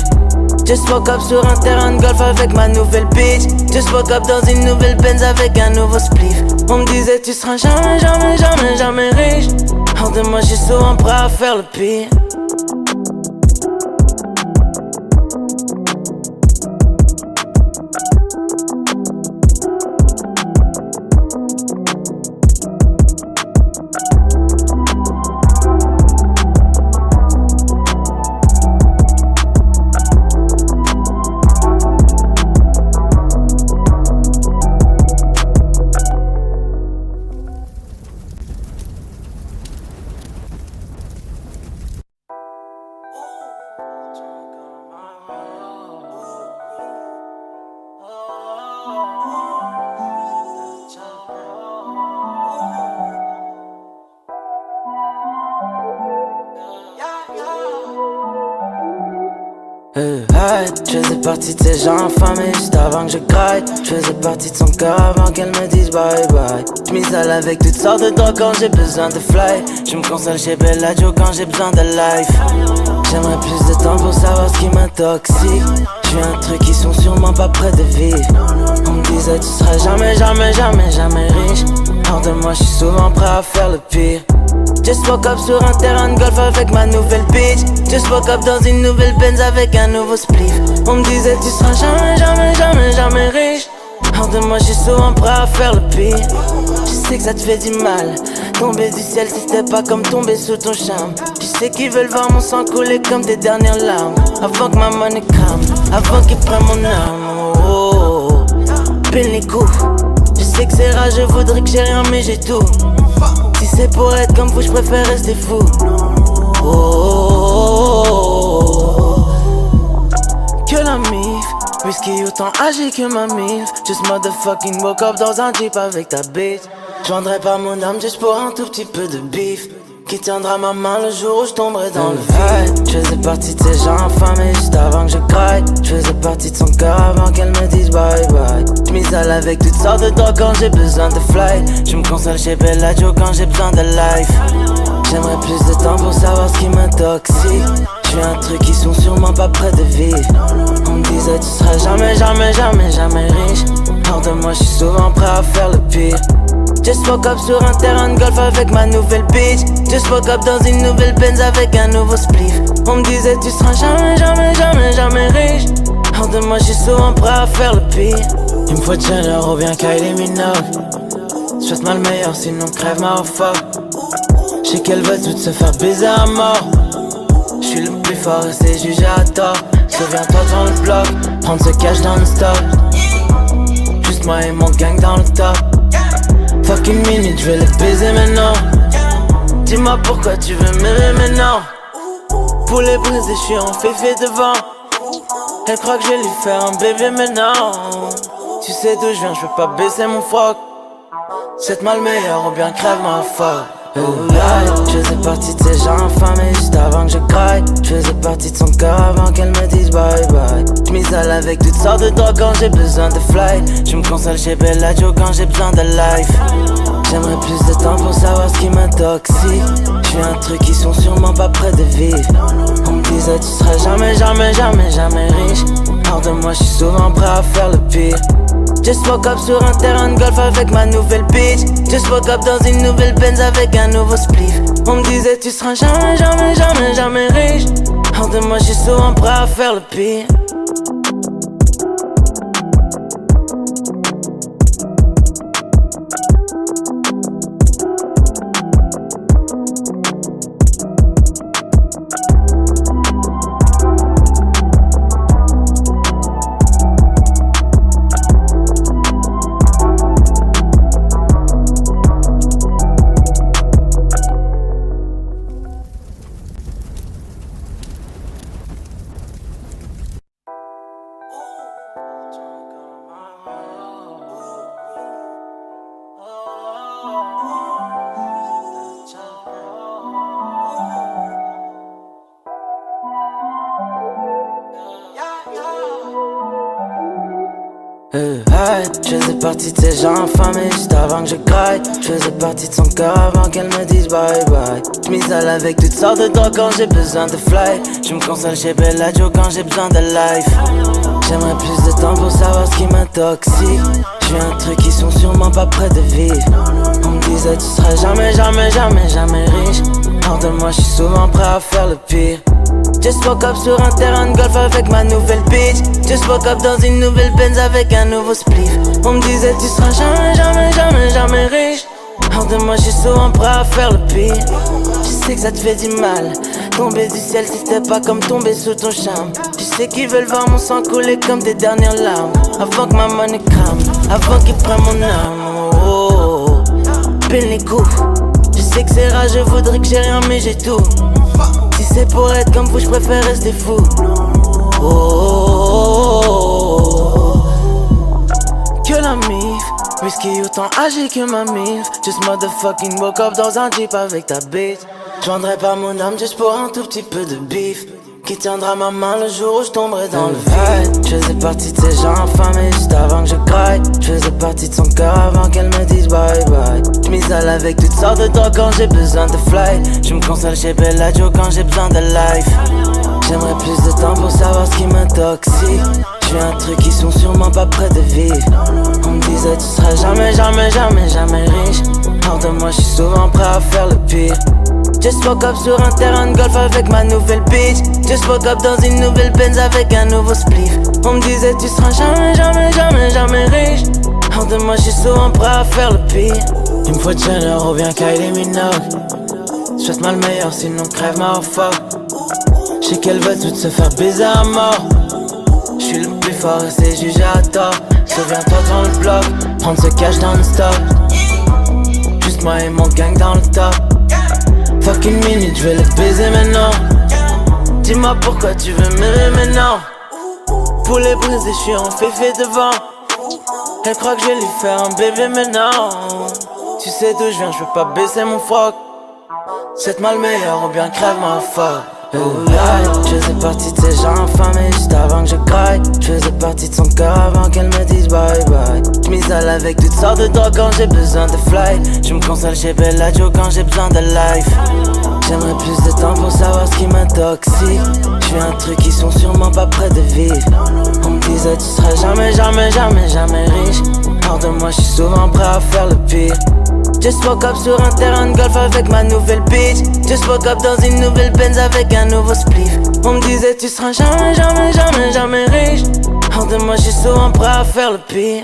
Speaker 1: Just woke up sur un terrain de golf avec ma nouvelle bitch. Just woke up dans une nouvelle Benz avec un nouveau spliff. On me disait tu seras jamais, jamais, jamais, jamais riche. Hors de moi je suis souvent prêt à faire le pire. Hey, je faisais partie de ces gens affamés juste avant que je graille. Je faisais partie de son cœur avant qu'elle me dise bye bye. J'm'isole avec toutes sortes de drogues quand j'ai besoin de fly. Je me console chez Bellagio quand j'ai besoin de life. J'aimerais plus de temps pour savoir ce qui m'intoxique. J'suis un truc qui sont sûrement pas près de vivre. On me disait tu seras jamais, jamais, jamais, jamais riche. Hors de moi j'suis souvent prêt à faire le pire. Just woke up sur un terrain de golf avec ma nouvelle bitch. Just woke up dans une nouvelle Benz avec un nouveau spliff. On me disait tu seras jamais, jamais, jamais, jamais riche. Hors de moi j'suis souvent prêt à faire le pire. Je sais que ça te fait du mal. Tomber du ciel si c'était pas comme tomber sous ton charme. Je sais qu'ils veulent voir mon sang couler comme des dernières larmes. Avant que ma money crame, avant qu'ils prennent mon âme. Oh, oh, oh. Pile les coups. Je sais que c'est rare, je voudrais que j'ai rien mais j'ai tout. Si c'est pour être comme vous, je préfère rester fou. Oh, oh, oh, oh. Que la mif, whisky autant âgé que ma mif. Just motherfucking woke up dans un jeep avec ta bitch. Je vendrais pas mon âme juste pour un tout petit peu de bif. Qui tiendra ma main le jour où je tomberai dans le vide. Je faisais partie de ces gens affamés juste avant que je craque. Je faisais partie de son cœur avant qu'elle me dise bye bye. J'm'isole avec toutes sortes de drogues quand j'ai besoin de fly. Je me console chez Bellagio quand j'ai besoin de life. J'aimerais plus de temps pour savoir ce qui m'intoxique. J'suis un truc qui sont sûrement pas près de vivre. On me disait tu seras jamais, jamais, jamais, jamais riche. Hors de moi j'suis souvent prêt à faire le pire. Just woke up sur un terrain de golf avec ma nouvelle bitch. Just woke up dans une nouvelle Benz avec un nouveau spliff. On me disait tu seras jamais, jamais, jamais, jamais riche. Hors de moi j'suis souvent prêt à faire le pire. Il me faut Jenner ou bien Kylie Minogue. Souhaite-moi le meilleur sinon crève ma fuck. J'sais qu'elle veut tout se faire baiser à mort. J'suis le plus fort et c'est jugé à tort. Souviens-toi dans le bloc, prendre ce cash dans le stock. Juste moi et mon gang dans le top. Fucking minute, je vais le baiser maintenant. Dis-moi pourquoi tu veux m'aimer maintenant. Pour les briser, je suis en féfé devant. Elle croit que je vais lui faire un bébé maintenant. Tu sais d'où je viens, je veux pas baisser mon froc. Souhaite-moi le meilleur ou bien crève ma fuck. Je faisais partie de ces gens affamés juste avant que je craque. Je faisais partie de son cœur avant qu'elle me dise bye bye. J'm'isole avec toutes sortes de drogues quand j'ai besoin de fly. Je me console chez Bellagio quand j'ai besoin de life. J'aimerais plus de temps pour savoir ce qui m'intoxique. J'suis un truc qui sont sûrement pas près de vivre. On me disait tu seras jamais, jamais, jamais, jamais riche. Hors de moi j'suis souvent prêt à faire le pire. Just woke up sur un terrain de golf avec ma nouvelle bitch. Just woke up dans une nouvelle Benz avec un nouveau spliff. On me disait tu seras jamais, jamais, jamais, jamais riche. Hors de moi j'suis souvent prêt à faire le pire. Je faisais partie de ces gens affamés juste avant que je craque. Je faisais partie de son cœur avant qu'elle me dise bye bye. J'm'isole avec toutes sortes de drogues quand j'ai besoin de fly. Je me console chez Bellagio quand j'ai besoin de life. J'aimerais plus de temps pour savoir ce qui m'intoxique. J'suis un truc qui sont sûrement pas près de vivre. On me disait tu seras jamais, jamais, jamais, jamais riche. Hors de moi j'suis souvent prêt à faire le pire. Just woke up sur un terrain de golf avec ma nouvelle bitch. Just woke up dans une nouvelle Benz avec un nouveau spliff. On me disait tu seras jamais, jamais, jamais, jamais riche. Hors de moi j'suis souvent prêt à faire le pire. Je sais que ça te fait du mal. Tomber du ciel si c'était pas comme tomber sous ton charme. Je sais qu'ils veulent voir mon sang couler comme des dernières larmes. Avant que ma money crame, avant qu'ils prennent mon âme. Oh, oh, oh. Pile les coups. Je sais que c'est rare, je voudrais que j'ai rien mais j'ai tout. Si c'est pour être comme vous, je préfère rester fou. Oh, oh, oh, oh. Que la mif, whisky autant âgé que ma mif. Just motherfucking woke up dans un jeep avec ta bitch. Je vendrais pas mon âme juste pour un tout petit peu de bif. Qui tiendra ma main le jour où je tomberai dans le vide. Je faisais partie de ces gens affamés juste avant que je craque. Je faisais partie de son cœur avant qu'elle me dise bye bye. Je m'isole avec toutes sortes de drogues quand j'ai besoin de fly. Je me console chez Bellagio quand j'ai besoin de life. J'aimerais plus de temps pour savoir ce qui m'intoxique. J'ai un truc qui sont sûrement pas prêts de vivre. On me disait tu seras jamais, jamais, jamais, jamais riche. Hors de moi je suis souvent prêt à faire le pire. Just woke up sur un terrain de golf avec ma nouvelle bitch. Just woke up dans une nouvelle Benz avec un nouveau spliff. On me disait tu seras jamais, jamais, jamais, jamais riche. Hors de moi je suis souvent prêt à faire le pire. Il me faut Jenner ou bien Kylie Minogue. Souhaite-moi le meilleur sinon crève ma fuck. J'sais qu'elle veut tout se faire baiser à mort. J'suis le plus fort et c'est jugé à tort. Souviens-toi dans le bloc, prendre ce cash dans le stop. Juste moi et mon gang dans le top. Fuck une minute, j'vais le baiser maintenant. Dis-moi pourquoi tu veux m'aimer maintenant. Poulet brisé, j'suis en féfé devant. Elle croit que je vais lui faire un bébé maintenant. Tu sais d'où j'viens, j'peux pas baisser mon froc. Souhaite-moi le meilleur ou bien crève ma fuck. Je faisais partie de ces gens affamés juste avant que je craque. Je faisais partie de son cœur avant qu'elle me dise bye bye. Je m'isole avec toutes sortes de drogues quand j'ai besoin de fly. Je me console chez Bellagio quand j'ai besoin de life. J'aimerais plus de temps pour savoir ce qui m'intoxique. J'fais un truc qui sont sûrement pas prêts de vivre. On me disait tu seras jamais, jamais, jamais, jamais riche. Hors de moi je suis souvent prêt à faire le pire. Just woke up sur un terrain de golf avec ma nouvelle bitch. Just woke up dans une nouvelle Benz avec un nouveau spliff. On me disait tu seras jamais, jamais, jamais, jamais riche. Hors de moi je suis souvent prêt à faire le pire.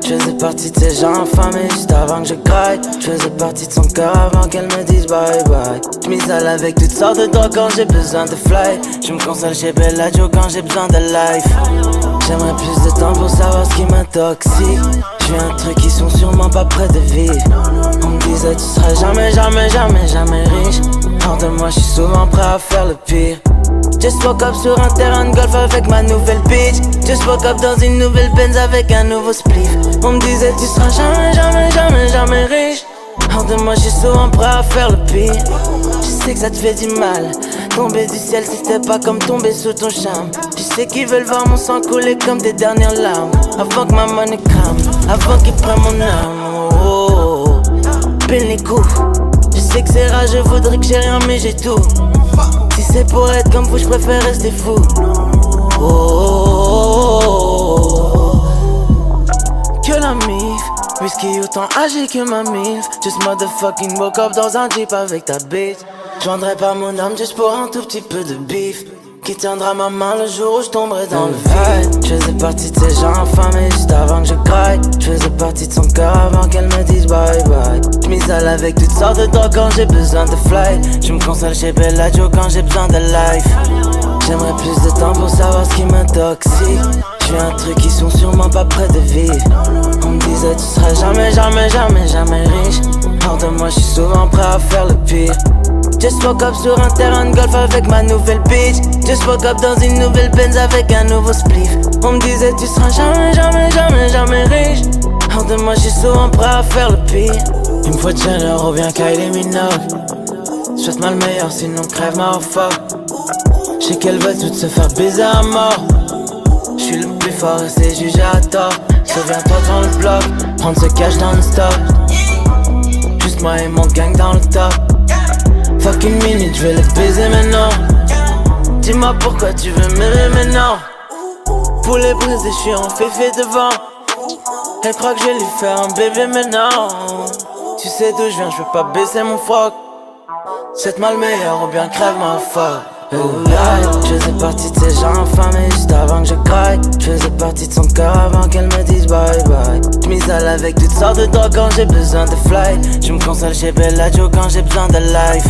Speaker 1: Je faisais partie de ces gens affamés juste avant que je craque. Je faisais partie de son cœur avant qu'elle me dise bye bye. Je m'isole avec toutes sortes de drogues quand j'ai besoin de fly. Je me console chez Bellagio quand j'ai besoin de life. J'aimerais plus de temps pour savoir ce qui m'intoxique. J'ai un truc qui sont sûrement pas prêts de vivre. On me disait tu seras jamais, jamais, jamais, jamais riche. Hors de moi je suis souvent prêt à faire le pire. Just woke up sur un terrain de golf avec ma nouvelle bitch. Just woke up dans une nouvelle Benz avec un nouveau spliff. On me disait tu seras jamais, jamais, jamais, jamais riche. Hors de moi je suis souvent prêt à faire le pire. Je sais que ça te fait du mal. Tomber du ciel c'était pas comme tomber sous ton charme. Tu sais qu'ils veulent voir mon sang couler comme des dernières larmes. Avant que ma money crame, avant qu'ils prennent mon âme. Oh, oh, oh. Peine les coups. Je sais que c'est rare, je voudrais que j'ai rien mais j'ai tout. Si c'est pour être comme vous, je préfère rester fou. Oh, oh, oh, oh. Que la mif, whisky autant âgé que ma milf. Just motherfucking woke up dans un jeep avec ta bitch. Je vendrais pas mon âme juste pour un tout petit peu de bif. Qui tiendra ma main le jour où je tomberai dans le vide. Je faisais partie de ces gens affamés juste avant que je craque. Je faisais partie de son cœur avant qu'elle me dise bye bye. Je m'isole avec toutes sortes de drogues quand j'ai besoin de fly. Je me console chez Bellagio quand j'ai besoin de life. J'aimerais plus de temps pour savoir ce qui m'intoxique. J'ai un truc qui sont sûrement pas prêts de vivre. On me disait tu seras jamais, jamais, jamais, jamais riche. Hors de moi je suis souvent prêt à faire le pire. Just woke up sur un terrain de golf avec ma nouvelle bitch. Just woke up dans une nouvelle Benz avec un nouveau spliff. On me disait tu seras jamais, jamais, jamais, jamais riche. Hors de moi je suis souvent prêt à faire le pire. Il me faut Jenner ou bien Kylie Minogue. Souhaite-moi le meilleur sinon crève ma fuck. J'sais qu'elle veut tout se faire baiser à mort. J'suis le plus fort et c'est jugé à tort. Souviens-toi dans le bloc, prendre ce cash dans le stop. Juste moi et mon gang dans le top. Fuck une minute, j'vais le baiser maintenant. Dis-moi pourquoi tu veux m'aimer maintenant. Poulet brisé, j'suis en féfé devant. Elle croit que je vais lui faire un bébé maintenant. Tu sais d'où je viens, j'peux pas baisser mon froc. Cette mal meilleure ou bien crève ma foi. Je faisais partie de ces gens infamés juste avant que je craque. Je faisais partie de son cœur avant qu'elle me dise bye bye. Je m'isole avec toutes sortes de drogues quand j'ai besoin de fly. Je me console chez Bellagio quand j'ai besoin de life.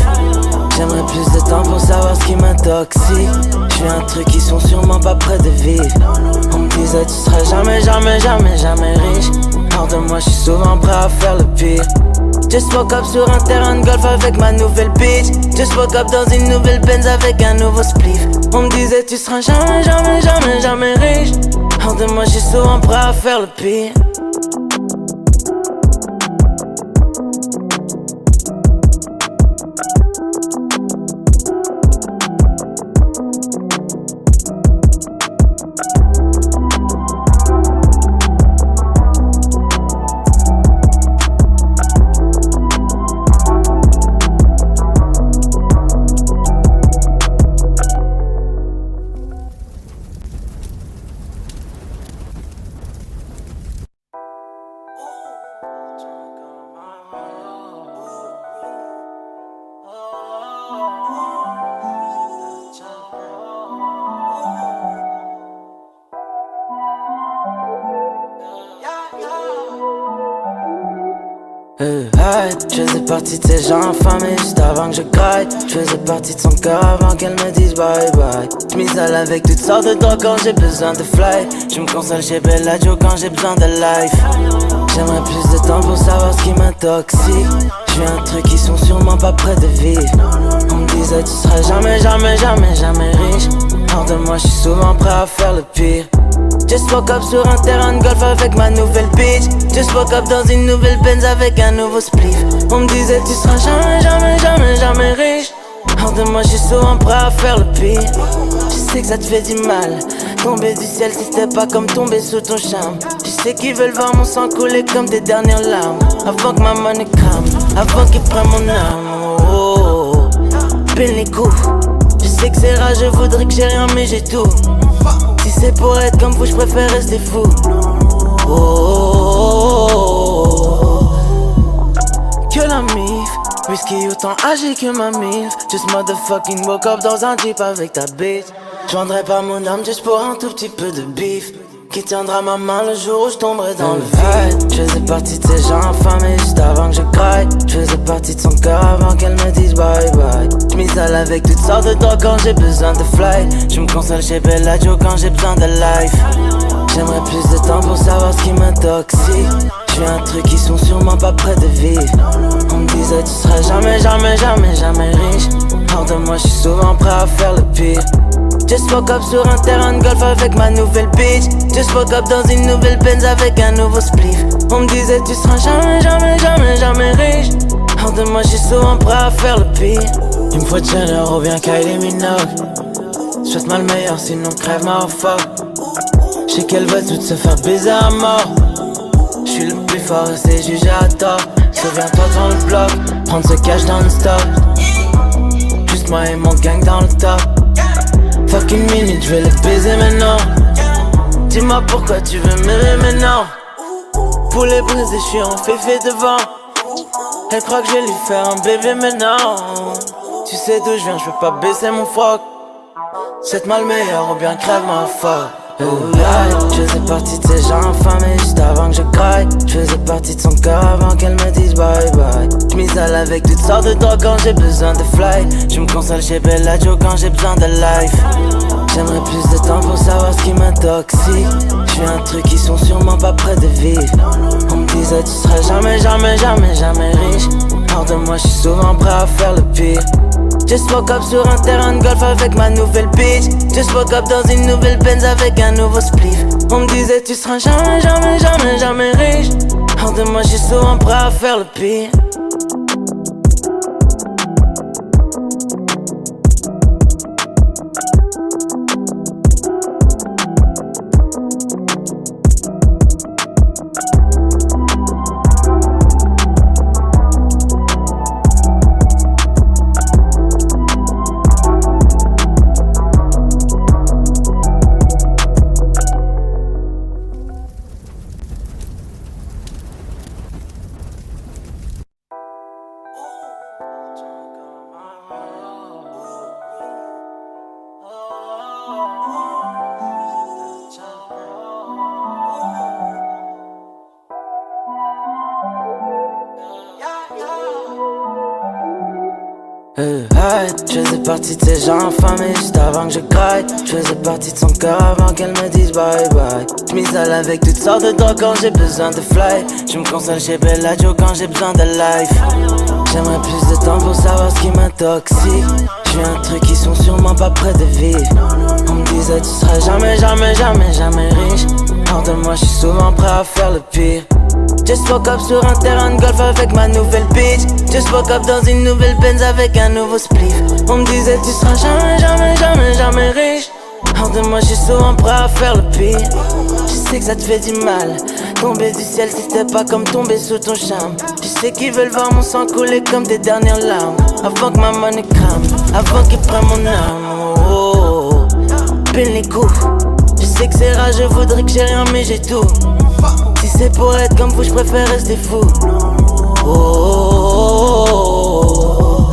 Speaker 1: J'aimerais plus de temps pour savoir ce qui m'intoxique. Je fais un truc qui sont sûrement pas près de vivre. On me disait tu seras jamais, jamais, jamais, jamais riche. Hors de moi je suis souvent prêt à faire le pire. Just woke up sur un terrain de golf avec ma nouvelle bitch. Just woke up dans une nouvelle Benz avec un nouveau spliff. On me disait tu seras jamais, jamais, jamais, jamais riche. Hors de moi je suis souvent prêt à faire le pire. Je faisais partie de ces gens infamés juste avant que je graille. Je faisais partie de son cœur avant qu'elle me dise bye bye. Je m'isole avec toutes sortes de drogues quand j'ai besoin de fly. Je me console chez Bellagio quand j'ai besoin de life. J'aimerais plus de temps pour savoir ce qui m'intoxique. Je fais un truc qui sont sûrement pas près de vivre. On me disait tu seras jamais, jamais, jamais, jamais riche. Hors de moi je suis souvent prêt à faire le pire. Just woke up sur un terrain de golf avec ma nouvelle bitch. Just woke up dans une nouvelle Benz avec un nouveau spliff. On me disait tu seras jamais, jamais, jamais, jamais riche. Hors de moi je suis souvent prêt à faire le pire. Je sais que ça te fait du mal. Tomber du ciel si c'était pas comme tomber sous ton charme. Je sais qu'ils veulent voir mon sang couler comme des dernières larmes. Avant que ma money crame, avant qu'ils prennent mon âme. Oh, pile les coups. Je sais que c'est rare, je voudrais que j'ai rien mais j'ai tout. Si c'est pour être comme vous, je préfère rester fou. Oh, que la mif, whisky autant âgé que ma milf. Just motherfucking woke up dans un jeep avec ta bitch. Je vendrais pas mon âme juste pour un tout petit peu de bif. Qui tiendra ma main le jour où je tomberai dans le vide. Je faisais partie de ces gens infamés juste avant que je craque. Je faisais partie de son cœur avant qu'elle me dise bye bye. Je m'isole avec toutes sortes de drogues quand j'ai besoin de fly. Je me console chez Bellagio quand j'ai besoin de life. J'aimerais plus de temps pour savoir ce qui m'intoxique. Je fais un truc qui sont sûrement pas près de vivre. On me disait tu seras jamais, jamais, jamais, jamais riche. Hors de moi je suis souvent prêt à faire le pire. Just woke up sur un terrain de golf avec ma nouvelle bitch. Just woke up dans une nouvelle Benz avec un nouveau spliff. On me disait tu seras jamais, jamais, jamais, jamais riche. Hors de moi je suis souvent prêt à faire le pire. Il me faut Jenner ou bien Kylie Minogue. Souhaite-moi le meilleur sinon crève ma fuck. J'sais qu'elle veut toutes se faire baiser à mort. J'suis le plus fort et c'est jugé à tort. Souviens-toi devant le bloc, prendre ce cash dans le stop. Juste moi et mon gang dans le top. Fuck une minute, je vais le baiser maintenant. Dis-moi pourquoi tu veux m'aimer maintenant. Poulet brisé, je suis en féfé devant. Elle croit que je vais lui faire un bébé maintenant. Tu sais d'où je viens, je veux pas baisser mon froc. Cette mal meilleure ou bien crève ma foi. Je faisais partie de ces gens infamés juste avant que je craque. Je faisais partie de son cœur avant qu'elle me dise bye bye. Je m'isole avec toutes sortes de drogues quand j'ai besoin de fly. Je me console chez Bellagio quand j'ai besoin de life. J'aimerais plus de temps pour savoir ce qui m'intoxique. Je fais un truc qui sont sûrement pas près de vivre. On me disait tu seras jamais, jamais, jamais, jamais riche. Hors de moi je suis souvent prêt à faire le pire. Just woke up sur un terrain de golf avec ma nouvelle bitch. Just woke up dans une nouvelle Benz avec un nouveau spliff. On me disait tu seras jamais, jamais, jamais, jamais riche. Hors de moi je suis souvent prêt à faire le pire. Hey, je faisais partie de ces gens infamés juste avant que je graille. Je faisais partie de son cœur avant qu'elle me dise bye bye. J'm'isole avec toutes sortes de drogues quand j'ai besoin de fly. Je me console chez Bellagio quand j'ai besoin de life. J'aimerais plus de temps pour savoir ce qui m'intoxique. J'suis un truc qui sont sûrement pas près de vivre. On me disait tu seras jamais, jamais, jamais, jamais riche. Hors de moi j'suis souvent prêt à faire le pire. Just woke up sur un terrain de golf avec ma nouvelle bitch. Just woke up dans une nouvelle Benz avec un nouveau spliff. On me disait tu seras jamais, jamais, jamais, jamais riche. Hors de moi j'suis souvent prêt à faire le pire. Je sais que ça te fait du mal. Tomber du ciel si c'était pas comme tomber sous ton charme. Je sais qu'ils veulent voir mon sang couler comme des dernières larmes. Avant que ma monnaie crame, avant qu'ils prennent mon âme. Oh, oh, oh. Pile les coups. Je sais que c'est rare, je voudrais que j'ai rien mais j'ai tout. Si c'est pour être comme vous, je préfère rester fou. Oh, oh, oh, oh.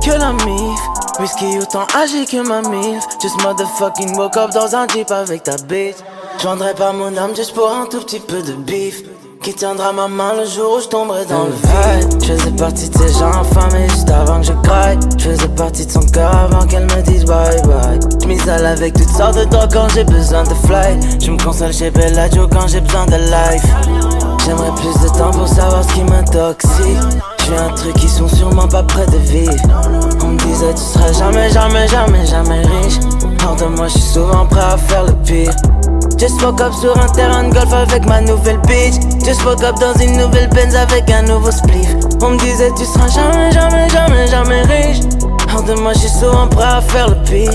Speaker 1: Que la mif, whisky autant âgé que ma milf. Just motherfucking woke up dans un jeep avec ta bitch. Je vendrais pas mon âme juste pour un tout petit peu de bif. Qui tiendra ma main le jour où je tomberai dans le vide. Je faisais partie de ces gens infamés juste avant que je craque. Je faisais partie de son cœur avant qu'elle me dise bye bye. J'm'isole avec toutes sortes de drogues quand j'ai besoin de fly. Je me console chez Bellagio quand j'ai besoin de life. J'aimerais plus de temps pour savoir ce qui m'intoxique. J'suis un truc qui sont sûrement pas près de vivre. On me disait tu seras jamais, jamais, jamais, jamais riche. Hors de moi j'suis souvent prêt à faire le pire. Just woke up sur un terrain de golf avec ma nouvelle bitch. Just woke up dans une nouvelle Benz avec un nouveau spliff. On me disait tu seras jamais, jamais, jamais, jamais riche. Hors de moi j'suis souvent prêt à faire le pire.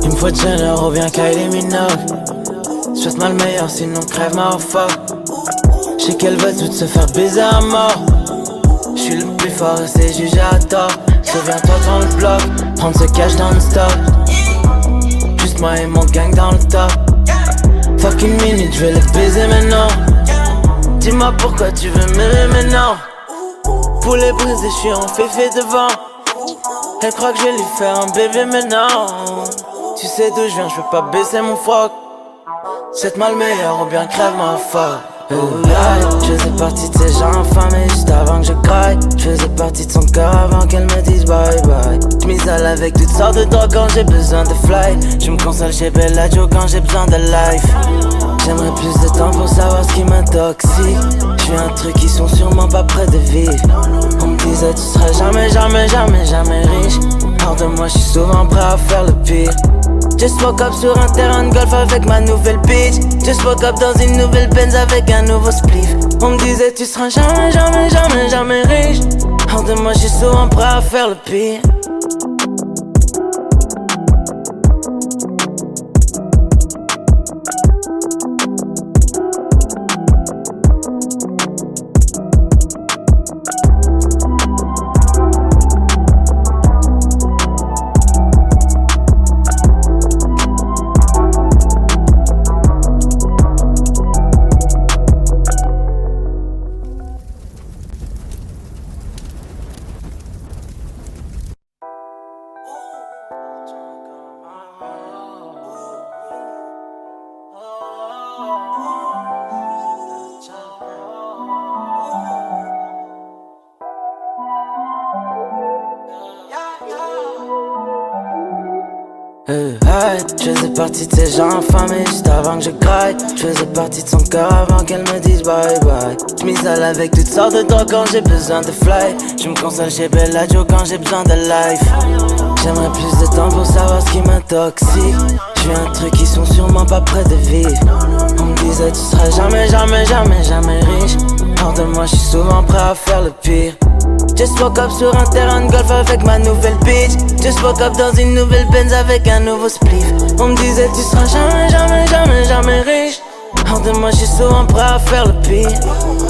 Speaker 1: Il me faut Jenner ou bien Kylie Minogue. Souhaite-moi le meilleur sinon crève ma fuck. J'sais qu'elle veut toutes se faire baiser à mort. J'suis le plus fort et c'est jugé à tort. Souviens-toi dans le bloc, prendre ce cash dans le stock. Juste moi et mon gang dans le top. Fucking minute, je vais le baiser maintenant. Dis-moi pourquoi tu veux m'aimer maintenant. Poulet brisé, je suis en féfé devant. Elle croit que je vais lui faire un bébé maintenant. Tu sais d'où je viens, je veux pas baisser mon froc. Souhaite-moi le meilleur ou bien crève ma fuck. Je faisais partie de ces gens infamés juste avant que je craque. Je faisais partie de son cœur avant qu'elle me dise bye bye. J'm'isole avec toutes sortes de drogues quand j'ai besoin de fly. Je me console chez Bellagio quand j'ai besoin de life. J'aimerais plus de temps pour savoir ce qui m'intoxique. J'suis un truc qui sont sûrement pas près de vivre. On me disait tu seras jamais, jamais, jamais, jamais riche. Hors de moi j'suis souvent prêt à faire le pire. Just woke up sur un terrain de golf avec ma nouvelle bitch. Just woke up dans une nouvelle Benz avec un nouveau spliff. On me disait tu seras jamais, jamais, jamais, jamais riche. Hors de moi j'suis souvent prêt à faire le pire. Je faisais partie de ces gens infamés juste avant que je craque. Je faisais partie de son cœur avant qu'elle me dise bye bye. J'm'isole avec toutes sortes de drogues quand j'ai besoin de fly. Je me console chez Bellagio quand j'ai besoin de life. J'aimerais plus de temps pour savoir ce qui m'intoxique. J'suis un truc qui sont sûrement pas près de vivre. On me disait tu seras jamais, jamais, jamais, jamais riche. Hors de moi j'suis souvent prêt à faire le pire. Just woke up sur un terrain de golf avec ma nouvelle bitch. Just woke up dans une nouvelle Benz avec un nouveau spliff. On me disait tu seras jamais, jamais, jamais, jamais riche. Hors de moi j'suis souvent prêt à faire le pire.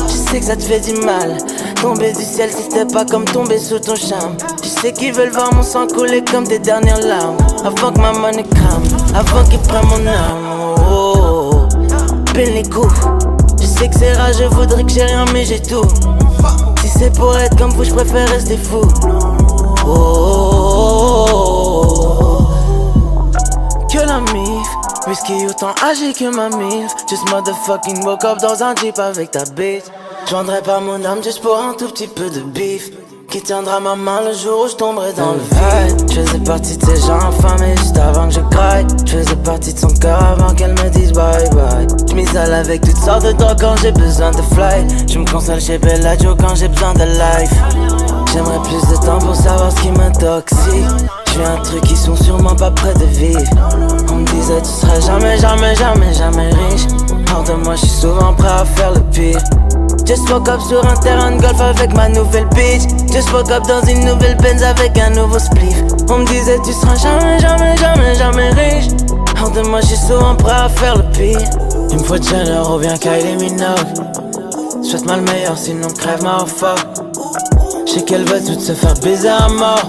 Speaker 1: Je sais que ça te fait du mal. Tomber du ciel si c'était pas comme tomber sous ton charme. Je sais qu'ils veulent voir mon sang couler comme des dernières larmes. Avant que ma monnaie crame, avant qu'ils prennent mon âme. Oh, oh, oh. Pile les coups. Je sais que c'est rare, je voudrais que j'ai rien mais j'ai tout. Si c'est pour être comme vous, je préfère rester fou. Oh, oh, oh, oh. Que la mif, whisky autant âgé que ma milf. Just motherfucking woke up dans un jeep avec ta bitch. Je vendrais pas mon âme juste pour un tout petit peu de bif. Qui tiendra ma main le jour où je tomberai dans le vide. Je faisais partie de ces gens affamés juste avant que je craque. Je faisais partie de son cœur avant qu'elle me dise bye bye. Je m'isole avec toutes sortes de drogues quand j'ai besoin de fly. Je me console chez Bellagio quand j'ai besoin de life. J'aimerais plus de temps pour savoir ce qui m'intoxique. J'ai un truc qui sont sûrement pas près de vivre. On me disait tu seras jamais, jamais, jamais, jamais riche. Hors de moi je suis souvent prêt à faire le pire. Just woke up sur un terrain de golf avec ma nouvelle bitch. Just woke up dans une nouvelle Benz avec un nouveau spliff. On me disait tu seras jamais, jamais, jamais, jamais riche. Hors de moi je suis souvent prêt à faire le pire. Il me faut de Jenner ou bien Kylie Minogue. Souhaite-moi le meilleur sinon crève ma fuck. J'sais qu'elle veut toutes se faire baiser à mort.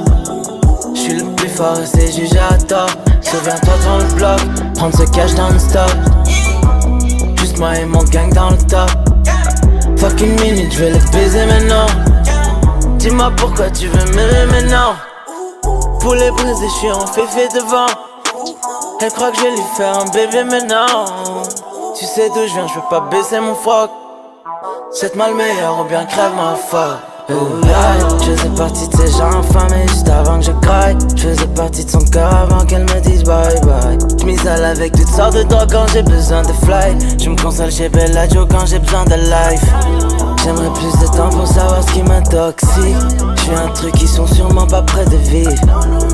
Speaker 1: J'suis le plus fort et c'est jugé à tort. Souviens-toi devant le bloc, prendre ce cash dans le stop. Juste moi et mon gang dans le top. Fuck une minute, j'vais le baiser maintenant. Dis-moi pourquoi tu veux m'aimer maintenant. Poulet brisé, j'suis en féfé devant. Elle croit que je vais lui faire un bébé maintenant. Tu sais d'où j'viens, j'peux pas baisser mon froc. Souhaite-moi le meilleur ou bien crève ma fuck. Je faisais partie de ces gens affamés juste avant que je craque. Je faisais partie de son cœur avant qu'elle me dise bye bye. Je m'isole avec toutes sortes de drogues quand j'ai besoin de fly. Je me console chez Bellagio quand j'ai besoin de life. J'aimerais plus de temps pour savoir ce qui m'intoxique. J'fais un truc qui sont sûrement pas près de vivre.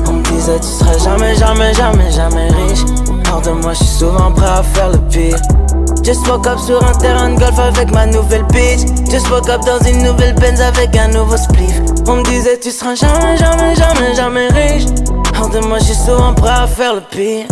Speaker 1: On me disait tu seras jamais, jamais, jamais, jamais riche. Hors de moi je suis souvent prêt à faire le pire. Just woke up sur un terrain de golf avec ma nouvelle bitch. Just woke up dans une nouvelle Benz avec un nouveau spliff. On me disait tu seras jamais, jamais, jamais, jamais riche. Hors de moi je suis souvent prêt à faire le pire.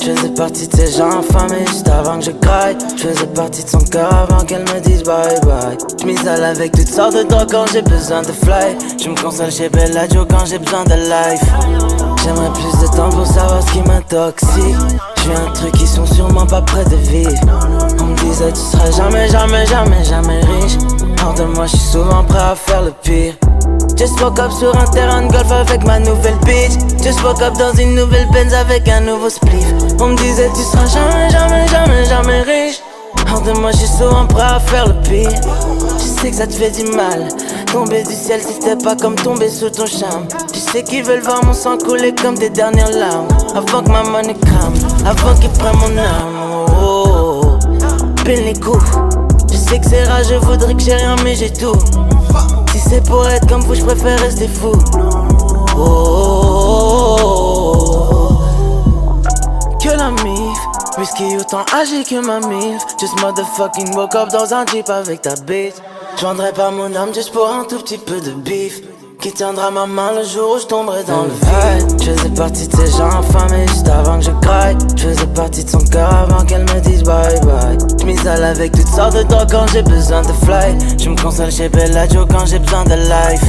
Speaker 1: Je faisais partie de ces gens affamés juste avant que je craque. Je faisais partie de son cœur avant qu'elle me dise bye bye. Je m'isole avec toutes sortes de drogues quand j'ai besoin de fly. Je me console chez Bellagio quand j'ai besoin de life. J'aimerais plus de temps pour savoir ce qui m'intoxique. J'ai un truc qui sont sûrement pas près de vivre. On me disait tu seras jamais, jamais, jamais, jamais riche. Hors de moi je suis souvent prêt à faire le pire. Just woke up sur un terrain de golf avec ma nouvelle bitch. Just woke up dans une nouvelle Benz avec un nouveau spliff. On me disait tu seras jamais, jamais, jamais, jamais riche. Hors de moi je suis souvent prêt à faire le pire. Je sais que ça te fait du mal. Tomber du ciel c'était pas comme tomber sous ton charme. Je sais qu'ils veulent voir mon sang couler comme des dernières larmes. Avant que ma money crame, avant qu'ils prennent mon âme. Oh, oh, oh. Pile les coups. Je sais que c'est rare, je voudrais que j'ai rien mais j'ai tout. Si c'est pour être comme vous, je préfère rester fou. Oh, oh, oh, oh. Que la mif, whisky autant âgé que ma milf. Just motherfucking woke up dans un jeep avec ta bitch. Je vendrais pas mon âme juste pour un tout petit peu de bif. Qui tiendra ma main le jour où je tomberai dans le vide. Je faisais partie de ces gens affamés juste avant que je craque. Je faisais partie de son cœur avant qu'elle me dise bye bye. Je m'isole avec toutes sortes de drogues quand j'ai besoin de fly. Je me console chez Bellagio quand j'ai besoin de life.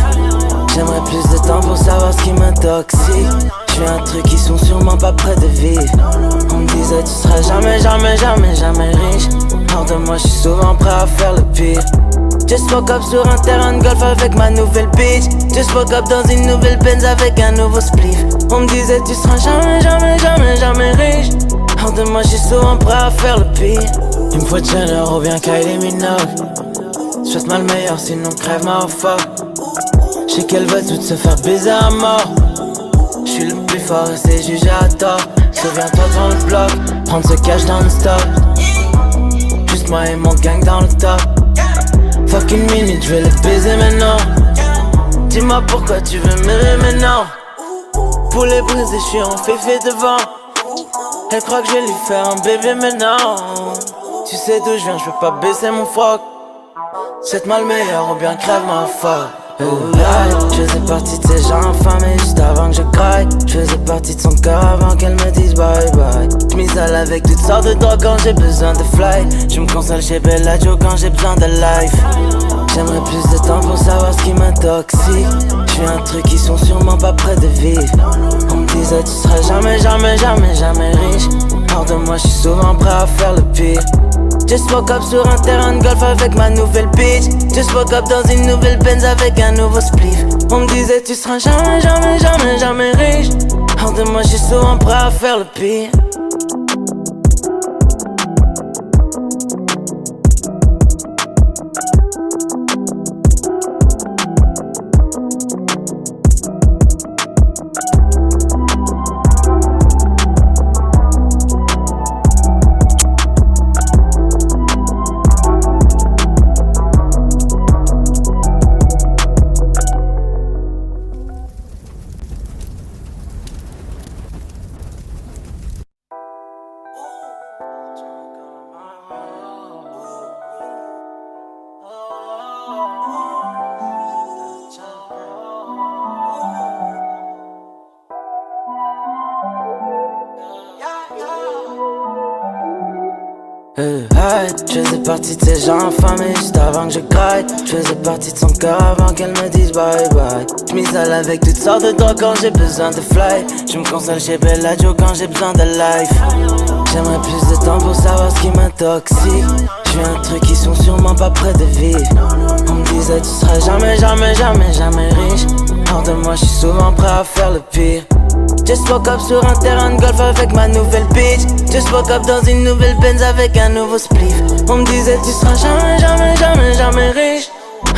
Speaker 1: J'aimerais plus de temps pour savoir ce qui m'intoxique. J'fais un truc qui sont sûrement pas près de vivre. On me disait tu seras jamais, jamais, jamais, jamais riche. Hors de moi je suis souvent prêt à faire le pire. Just woke up sur un terrain de golf avec ma nouvelle bitch. Just woke up dans une nouvelle Benz avec un nouveau spliff. On me disait tu seras jamais, jamais, jamais, jamais riche. Hors de moi je suis souvent prêt à faire le pire. Il me faut de Jenner ou bien Kylie Minogue. Souhaite-moi le meilleur sinon crève ma fuck. J'sais qu'elle veut toutes se faire baiser à mort. J'suis le plus fort et c'est jugé à tort. Souviens-toi devant le bloc, prendre ce cash dans le stop. Juste moi et mon gang dans le top. Fuck une minute, j'vais le baiser maintenant. Dis-moi pourquoi tu veux m'aimer maintenant. Poulet brisé, j'suis en féfé devant. Elle croit que je vais lui faire un bébé maintenant. Tu sais d'où je viens, j'peux pas baisser mon froc. C'est mal meilleur ou bien crève ma foi. Je faisais partie de ces gens infamés juste avant que je craque. Je faisais partie de son cœur avant qu'elle me dise bye bye. Je m'isole avec toutes sortes de drogues quand j'ai besoin de fly. Je me console chez Bellagio quand j'ai besoin de life. J'aimerais plus de temps pour savoir ce qui m'intoxique. Je fais un truc qui sont sûrement pas près de vivre. On me disait tu seras jamais, jamais, jamais, jamais riche. Hors de moi je suis souvent prêt à faire le pire. Just woke up sur un terrain de golf avec ma nouvelle bitch. Just woke up dans une nouvelle Benz avec un nouveau spliff. On me disait tu seras jamais, jamais, jamais, jamais riche. Hors de moi je suis souvent prêt à faire le pire. Je faisais partie de ces gens infamés juste avant que je graille. Je faisais partie de son cœur avant qu'elle me dise bye bye. Je m'isole avec toutes sortes de drogues quand j'ai besoin de fly. Je me console chez Bellagio quand j'ai besoin de life. J'aimerais plus de temps pour savoir ce qui m'intoxique. Je fais un truc qui sont sûrement pas près de vivre. On me disait tu seras jamais, jamais, jamais, jamais riche. Hors de moi je suis souvent prêt à faire le pire. Just woke up sur un terrain de golf avec ma nouvelle bitch. Just woke up dans une nouvelle Benz avec un nouveau spliff. On me disait tu seras jamais, jamais, jamais, jamais riche.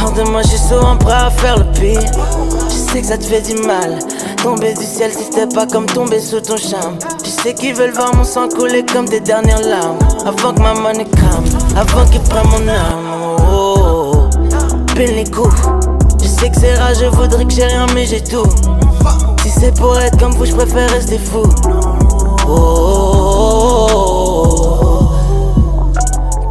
Speaker 1: Hors de moi je suis souvent prêt à faire le pire. Je sais que ça te fait du mal. Tomber du ciel c'était pas comme tomber sous ton charme. Tu sais qu'ils veulent voir mon sang couler comme des dernières larmes. Avant que ma money calme, avant qu'ils prennent mon âme. Oh, pile les coups. Je sais que c'est rare, je voudrais que j'ai rien mais j'ai tout. Si c'est pour être comme vous, je préfère rester fou. Oh,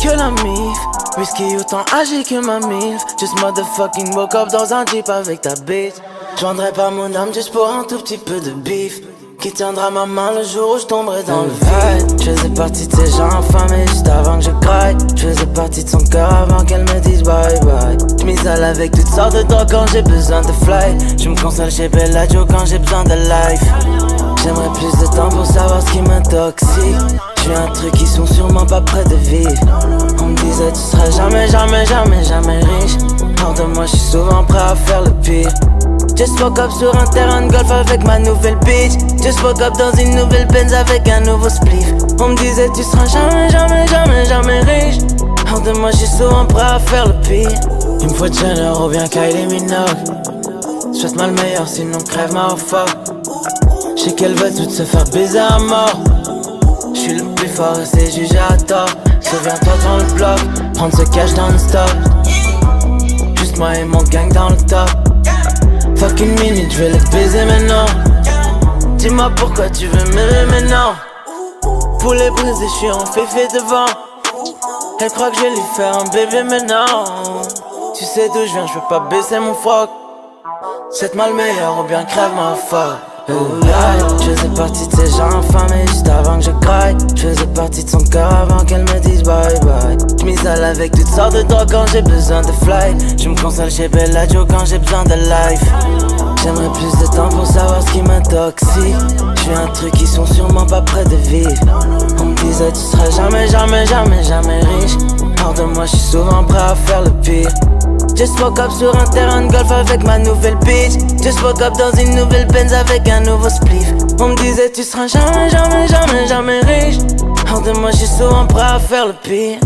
Speaker 1: que la mif, whisky autant âgé que ma milf. Just motherfucking woke up dans un jeep avec ta bitch. Je vendrais pas mon âme juste pour un tout petit peu de bif. Qui tiendra ma main le jour où je tomberai dans le vide. Je faisais partie de ces gens infamés juste avant que je craque. Je faisais partie de son cœur avant qu'elle me dise bye bye. Je m'isole avec toutes sortes de drogues quand j'ai besoin de fly. Je me console chez Bellagio quand j'ai besoin de life. J'aimerais plus de temps pour savoir ce qui m'intoxique. Je fais un truc qui sont sûrement pas près de vivre. On me disait tu seras jamais, jamais, jamais, jamais riche. Hors de moi je suis souvent prêt à faire le pire. Just woke up sur un terrain de golf avec ma nouvelle bitch. Just woke up dans une nouvelle Benz avec un nouveau spliff. On me disait tu seras jamais, jamais, jamais, jamais riche. Hors de moi je suis souvent prêt à faire le pire. Il me faut Jenner ou bien Kylie Minogue. Souhaite-moi le meilleur sinon crève ma fuck. J'sais qu'elle veut tout se faire baiser à mort. J'suis le plus fort et c'est jugé à tort. Souviens-toi devant le bloc, prendre ce cash dans le stop. Juste moi et mon gang dans le top. Fuck une minute, je vais le baiser maintenant. Dis-moi pourquoi tu veux m'aimer maintenant. Pour les briser, je suis en féfé devant. Elle croit que je vais lui faire un bébé maintenant. Tu sais d'où je viens, je veux pas baisser mon froc. C'est mal meilleur ou bien crève ma foi. Je faisais partie de ces gens infamés juste avant que je craque. Je faisais partie de son cœur avant qu'elle me dise bye bye. Je m'isole avec toutes sortes de drogues quand j'ai besoin de fly. Je me console chez Bellagio quand j'ai besoin de life. J'aimerais plus de temps pour savoir ce qui m'intoxique. Je fais un truc qui sont sûrement pas près de vivre. On me disait tu seras jamais, jamais, jamais, jamais riche. Hors de moi je suis souvent prêt à faire le pire. Just woke up sur un terrain de golf avec ma nouvelle bitch. Just woke up dans une nouvelle Benz avec un nouveau spliff. On me disait tu seras jamais, jamais, jamais, jamais riche. Hors de moi je suis souvent prêt à faire le pire.